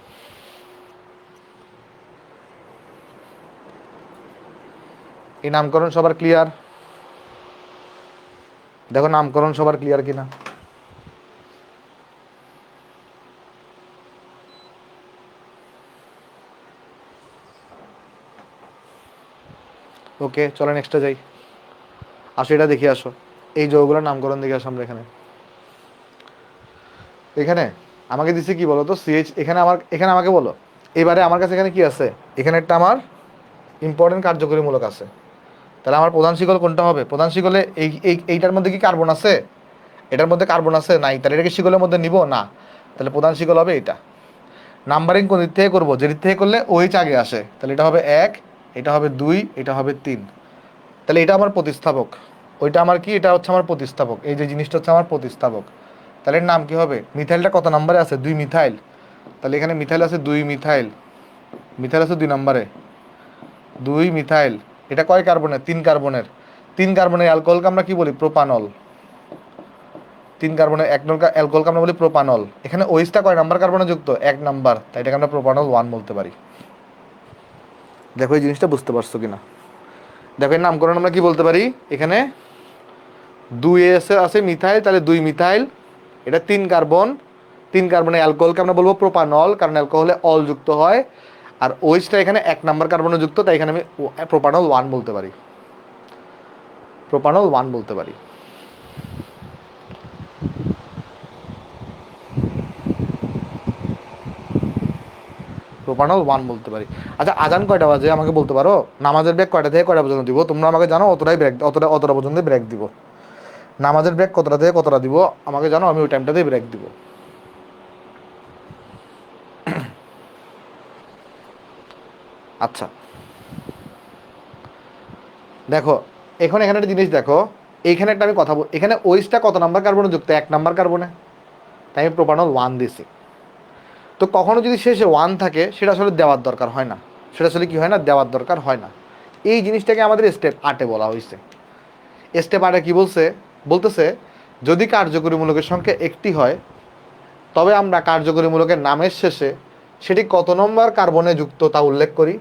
এই নামকরণ সবার ক্লিয়ার? দেখো নামকরণ সবার ক্লিয়ার কিনা? ওকে, চলো নেক্সটে যাই। আসো এটা দেখে আসো, এই যৌগগুলোর নামকরণ দেখে আসো আমরা এখানে। এখানে আমাকে দিছে কি বলো তো? সিএইচ। এখানে এখানে আমাকে বলো এবারে আমার কাছে এখানে কি আছে? এখানে একটা আমার ইম্পর্টেন্ট কার্যকরীমূলক আছে। তাহলে আমার প্রধান শিকল কোনটা হবে? প্রধান শিকলে এইটার মধ্যে কি কার্বন আছে? এটার মধ্যে কার্বন আছে? নাই। তাহলে এটাকে শিকলের মধ্যে নিব না, তাহলে প্রধান শিকল হবে এটা। নাম্বারিং কোন দিক থেকে করবো? যে দিক থেকে করলে ওইচ আগে আসে, তাহলে এটা হবে 1, এটা হবে 2, এটা হবে 3। তাহলে এটা আমার প্রতিস্থাপক, ওইটা আমার কি? এটা হচ্ছে আমার প্রতিস্থাপক। এই যে জিনিসটা হচ্ছে আমার প্রতিস্থাপক। তাহলে এর নাম কি হবে? মিথাইলটা কত নম্বরে আছে? 2 মিথাইল। তাহলে এখানে মিথাইল আছে 2 মিথাইল, মিথাইল আছে 2 নম্বরে, 2 মিথাইল। এটা কয় কার্বনের? 3 কার্বনের। 3 কার্বনের অ্যালকোহলকে আমরা কি বলি? প্রোপানল। 3 কার্বনের অ্যালকোহলকে আমরা বলি প্রোপানল। এখানে ওইচটা কয় নাম্বার কার্বনে যুক্ত? 1 নাম্বার, তাই এটাকে আমরা প্রোপানল 1 বলতে পারি। দেখো এই জিনিসটা বুঝতে পারছো কিনা? দেখো এর নামকরণ আমরা কি বলতে পারি? এখানে 2 আছে মিথাইল, তাহলে 2 মিথাইল। এটা 3 কার্বন, 3 কার্বনের অ্যালকোহলকে আমরা বলবো প্রোপানল, কারণ অ্যালকোহলে অল যুক্ত হয়। আর ওইচটা এখানে 1 নাম্বার কার্বনে যুক্ত, তাই এখানে আমি প্রোপানল 1 বলতে পারি, প্রোপানল 1 বলতে পারি। প্রোপানল 1 বলতে পারি। আচ্ছা আজান কয়টা বাজে আমাকে বলতে পারো? নামাজের ব্রেক কয়টা থেকে কয়টা পর্যন্ত দিব? তোমরা আমাকে জানো, অতটাই ব্রেক, অতটা পর্যন্ত ব্রেক দিব। নামাজের ব্রেক কতটা থেকে কতটা দিব আমাকে জানো, আমি ওই টাইমটাতেই ব্রেক দিব। আচ্ছা দেখো এখন এখানে একটা জিনিস দেখো, এইখানে একটা আমি কথা বল, এখানে ওইসটা কত নাম্বার কার্বনে যুক্ত? 1 নাম্বার কার্বনে, তাই আমি প্রোপানল 1 দিছি। তো কখনো যদি শেষে 1 থাকে সেটা আসলে দেওয়ার দরকার হয় না, সেটা আসলে কি হয় না? দেওয়ার দরকার হয় না। এই জিনিসটাকে আমাদের স্টেপ 8-এ বলা হয়েছে। স্টেপ 8-এ কি বলছে? বলতেছে যদি কার্যকরীমূলকের সংখ্যা একটি হয় তবে আমরা কার্যকরীমূলকের নামের শেষে সেটি কত নম্বর কার্বনে যুক্ত তা উল্লেখ করি।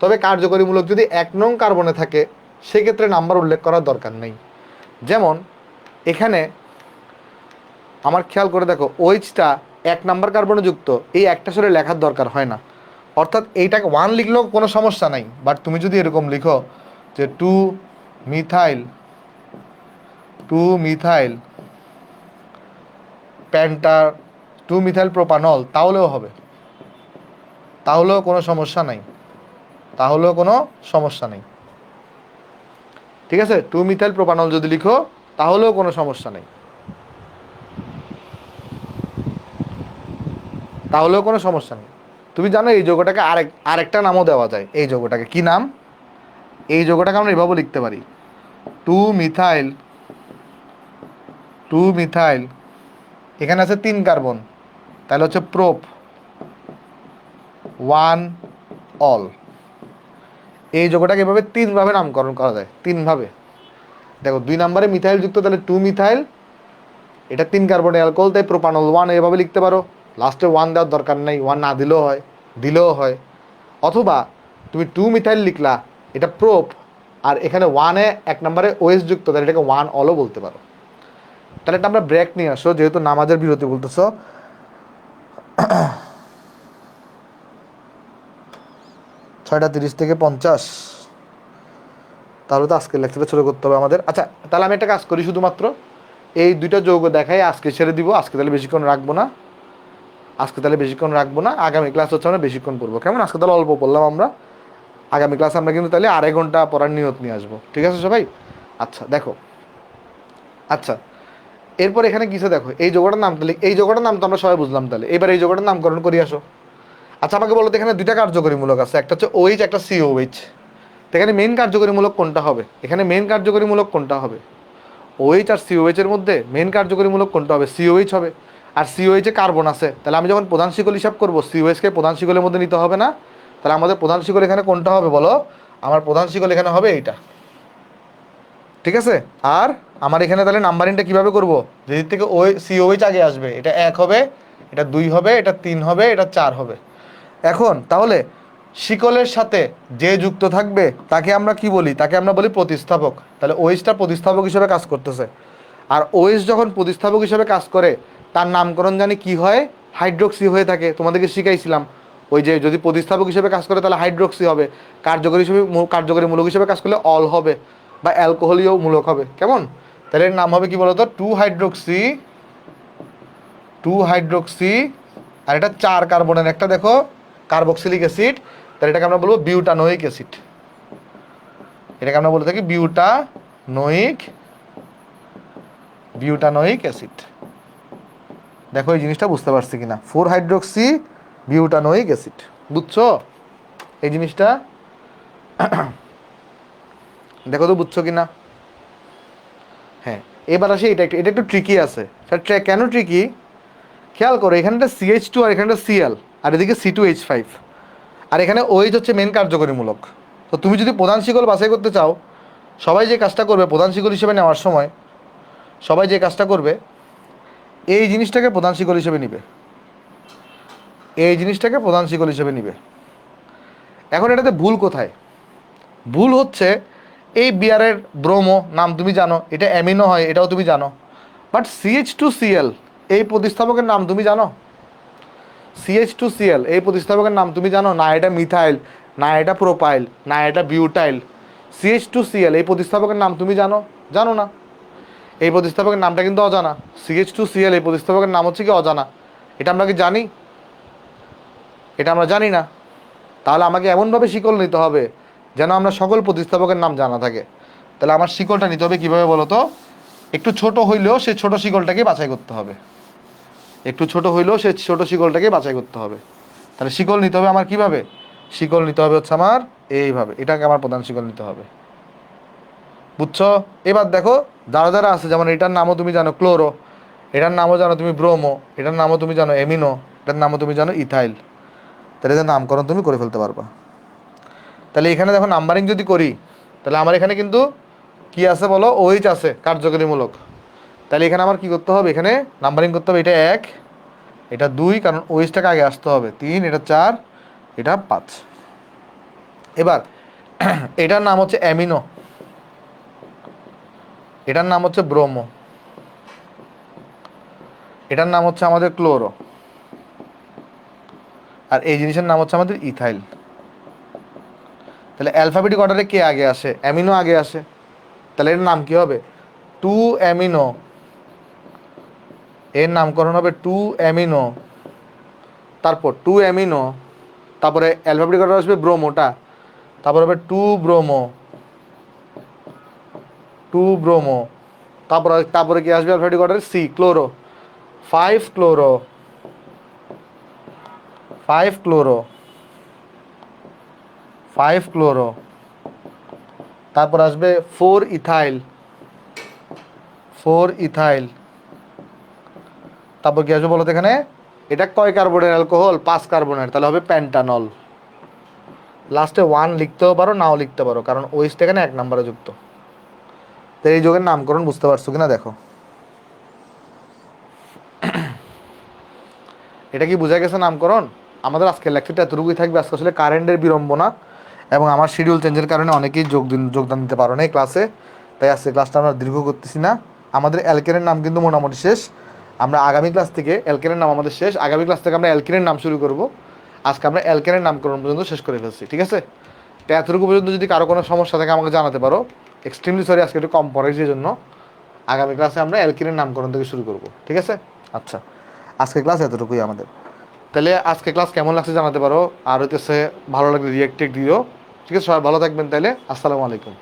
তবে কার্যকরীমূলক যদি 1 নং কার্বনে থাকে সেক্ষেত্রে নাম্বার উল্লেখ করার দরকার নেই। যেমন এখানে আমার খেয়াল করে দেখো ওইচটা 1 নাম্বার কার্বনে যুক্ত, এই একটা সরে লেখার দরকার হয় না, অর্থাৎ এইটাকে 1 লিখলেও কোনো সমস্যা নাই। বাট তুমি যদি এরকম লিখো যে 2 মিথাইল, 2 মিথাইল প্যান্টা, 2 মিথাইল প্রোপানল, তাহলেও হবে, তাহলেও কোনো সমস্যা নাই, তাহলেও কোনো সমস্যা নেই। ঠিক আছে, 2 মিথাইল প্রোপানল যদি লিখো তাহলেও কোনো সমস্যা নেই, তাহলেও কোনো সমস্যা নেই। তুমি জানো এই যৌগটাকে আরেকটা নামও দেওয়া যায়। এই যৌগটাকে কি নাম? এই যৌগটাকে আমরা এভাবে লিখতে পারি, 2 মিথাইল, 2 মিথাইল, এখানে আছে 3 কার্বন, তাহলে হচ্ছে প্রোপ 1 অল। এই যৌগটাকে এভাবে 3 ভাবে নামকরণ করা যায়, 3 ভাবে। দেখো 2 নম্বরে মিথাইল যুক্ত, তাহলে 2 মিথাইল, এটা 3 কার্বনের অ্যালকোহল, তাই প্রোপানল 1 এভাবে লিখতে পারো। লাস্টে 1 দেওয়ার দরকার নেই, 1 না দিলেও হয়, দিলেও হয়। অথবা তুমি 2 মিথাইল লিখলা, এটা প্রোপ, আর এখানে 1-এ 1 নম্বরে ওএস যুক্ত, তাহলে এটাকে 1 অলও বলতে পারো। তাহলে এটা আমরা ব্রেক নিয়ে আসো, যেহেতু নামাজের বিরতি বলতেছো। 6:30 থেকে 50, তাহলে তো আজকের লেকচারটা শুরু করতে হবে আমাদের। আচ্ছা, তাহলে আমি একটা কাজ করি, শুধুমাত্র এই 2টা যৌগ দেখাই আজকে ছেড়ে দিব। আজকে তাহলে বেশিক্ষণ রাখবো না, আগামী ক্লাস হচ্ছে আমরা বেশিক্ষণ পড়বো, কেমন? আজকে তাহলে অল্প পড়লাম আমরা, আগামী ক্লাস আমরা কিন্তু তাহলে 2.5 ঘন্টা পড়ার নিয়ত নিয়ে আসবো, ঠিক আছে সবাই? আচ্ছা দেখো, আচ্ছা এরপর এখানে কিছু দেখো, এই যৌগটার নাম, তাহলে এই যৌগটার নাম তো আমরা সবাই বুঝলাম, তাহলে এবার এই যৌগটার নামকরণ করি আসো। আচ্ছা আমাকে বলো তো, এখানে 2টা কার্যকরীমূলক আছে, একটা হচ্ছে OH, একটা COH। তো এখানে মেইন কার্যকরীমূলক কোনটা হবে? এখানে মেইন কার্যকরীমূলক কোনটা হবে? OH আর COH এর মধ্যে মেইন কার্যকরীমূলক কোনটা হবে? COH হবে। আর COH এ কার্বন আছে, তাহলে আমি যখন প্রধান শিকল হিসাব করবো, COH কে প্রধান শিকলের মধ্যে নিতে হবে না? তাহলে আমাদের প্রধান শিকল এখানে কোনটা হবে বলো? আমার প্রধান শিকল এখানে হবে এইটা, ঠিক আছে? আর আমার এখানে তাহলে নাম্বারিংটা কিভাবে করব? যেদিক থেকে COH আগে আসবে, এটা 1 হবে, এটা 2 হবে, এটা 3 হবে, এটা 4 হবে। এখন তাহলে শিকলের সাথে যে যুক্ত থাকবে তাকে আমরা কি বলি? তাকে আমরা বলি প্রতিস্থাপক। তাহলে ওএইচটা প্রতিস্থাপক হিসেবে কাজ করতেছে। আর ওএইচ যখন প্রতিস্থাপক হিসেবে কাজ করে, তার নামকরণ জানি কি হয়? হাইড্রোক্সি হয়ে থাকে। তোমাদেরকে শিখাইছিলাম, ওই যে যদি প্রতিস্থাপক হিসেবে কাজ করে তাহলে হাইড্রোক্সি হবে, কার্যকরী মূলক হিসেবে কাজ করলে অল হবে, বা অ্যালকোহলীয় মূলক হবে, কেমন? তাহলে এর নাম হবে কি বলতো? 2 হাইড্রোক্সি, আর এটা 4 কার্বনের একটা দেখো কার্বক্সিলিক অ্যাসিড, তাহলে এটাকে আমরা বলবো বিউটানোয়িক অ্যাসিড। এটাকে আমরা বলে থাকি বিউটানোয়িক অ্যাসিড। দেখো এই জিনিসটা বুঝতে পারছি কিনা? 4 হাইড্রোক্সি বিউটানোয়িক অ্যাসিড, বুঝছো এই জিনিসটা? দেখো তো বুঝছো কিনা? হ্যাঁ, এবার আসে এটা একটু ট্রিকি আছে। কেন ট্রিকি? খেয়াল করো, এখানটা CH2 আর এখানটা Cl, আর এদিকে C2H5, আর এখানে OH হচ্ছে মেন কার্যকরীমূলক। তো তুমি যদি প্রধান শিকল বাছাই করতে চাও, সবাই যে কাজটা করবে প্রধান শিকল হিসেবে নেওয়ার সময়, সবাই যে কাজটা করবে, এই জিনিসটাকে প্রধান শিকল হিসেবে নিবে, এই জিনিসটাকে প্রধান শিকল হিসেবে নিবে। এখন এটাতে ভুল কোথায়? ভুল হচ্ছে এই বিয়ারের ব্রোমো নাম তুমি জানো, এটা অ্যামিনো হয়, এটাও তুমি জানো, বাট CH2Cl এই প্রতিস্থাপকের নাম তুমি জানো? CH2Cl এই প্রতিস্থাপকের নাম তুমি জানো? না এটা মিথাইল, না এটা প্রোপাইল, না এটা বিউটাইল। CH2Cl এই প্রতিস্থাপকের নাম তুমি জানো? জানো না। এই প্রতিস্থাপকের নামটা কিন্তু অজানা। CH2Cl এই প্রতিস্থাপকের নাম হচ্ছে কি অজানা। এটা আমরা কি জানি? এটা আমরা জানি না। তাহলে আমাকে এমনভাবে শিকল নিতে হবে যেন আমরা সকল প্রতিস্থাপকের নাম জানা থাকে। তাহলে আমার শিকলটা নিতে হবে কীভাবে বলো তো? একটু ছোট হইলেও সেই ছোট শিকলটাকে বাছাই করতে হবে, একটু ছোট হইলেও সেই ছোট শিকলটাকে বাছাই করতে হবে। তাহলে শিকল নিতে হবে আমার কিভাবে? শিকল নিতে হবে হচ্ছে আমার এইভাবে, এটাকে আমার প্রধান শিকল নিতে হবে, বুঝছো? এবার দেখো যারা যারা আছে, যেমন এটার নামও তুমি জানো ক্লোরো, এটার নামও জানো তুমি ব্রোমো, এটার নামও তুমি জানো এমিনো, এটার নামও তুমি জানো ইথাইল। তাহলে এদের নামকরণ তুমি করে ফেলতে পারবা। তাহলে এখানে দেখো নাম্বারিং যদি করি, তাহলে আমার এখানে কিন্তু কি আছে বলো? OH আছে কার্যকরীমূলক। তাহলে এখানে আমার কি করতে হবে? এখানে নাম্বারিং করতে হবে, এটা 1, এটা 2, কারণ OH-টাকে আগে আসতে হবে, 3, এটা 4, এটা 5। এবার এটার নাম হচ্ছে অ্যামিনো, এটার নাম হচ্ছে ব্রোমো, এটার নাম হচ্ছে আমাদের ক্লোরো, আর এই জিনিসের নাম হচ্ছে আমাদের ইথাইল। তাহলে অ্যালফাবেটিক অর্ডারে কে আগে আসে? অ্যামিনো আগে আসে। তাহলে এর নাম কি হবে? 2 অ্যামিনো, এর নামকরণ হবে 2 অ্যামিনো, তারপর 2 অ্যামিনো, তারপরে অ্যালফাবেটিক অর্ডার আসবে ব্রোমোটা, তারপর হবে 2 ব্রোমো, 2 ব্রোমো, তারপরে কি আসবে অ্যালফাবেটিক অর্ডারে? সি ক্লোরো, 5 ক্লোরো, 5 ক্লোরো, 5 ক্লোরো, তারপর আসবে 4 ইথাইল, 4 ইথাইল, তারপর কি আসবে বলো তো এখানে? এটা কয় কার্বনের অ্যালকোহল? 5 কার্বনের, তাহলে হবে প্যান্টানল। লাস্টে 1 লিখতেও পারো, নাও লিখতে পারো, কারণ ওইসটা এখানে 1 নম্বরে যুক্ত। তো এই যোগের নামকরণ বুঝতে পারছো কিনা দেখো। এটা কি বোঝা গেছে নামকরণ? আমাদের আজকের লেকচারটা এতটুকুই থাকবে। আজকে আসলে কারেন্টের বিড়ম্বনা এবং আমার শিডিউল চেঞ্জের কারণে অনেকেই যোগদান দিতে পারো না এই ক্লাসে, তাই আজকে ক্লাসটা আমরা দীর্ঘ করতেছি না। আমাদের অ্যালকেনের নাম কিন্তু মোটামুটি শেষ। আমরা আগামী ক্লাস থেকে অ্যালকেনের নাম আমাদের শেষ, আগামী ক্লাস থেকে আমরা অ্যালকেনের নাম শুরু করব। আজকে আমরা অ্যালকেনের নামকরণ পর্যন্ত শেষ করে ফেলছি, ঠিক আছে? তো এতটুকু পর্যন্ত যদি কারো কোনো সমস্যা থাকে আমাকে জানাতে পারো। এক্সট্রিমলি সরি, আজকে একটু কম পড়াইছি, এই জন্য আগামী ক্লাসে আমরা অ্যালকেনের নামকরণ থেকে শুরু করব, ঠিক আছে? আচ্ছা, আজকে ক্লাস এতটুকুই আমাদের। তাহলে আজকে ক্লাস কেমন লাগছে জানাতে পারো, আর হইতেছে ভালো লাগলে রিয়েক্ট দিও, ঠিক আছে? সবাই ভালো থাকবেন, তাহলে আসসালামু আলাইকুম।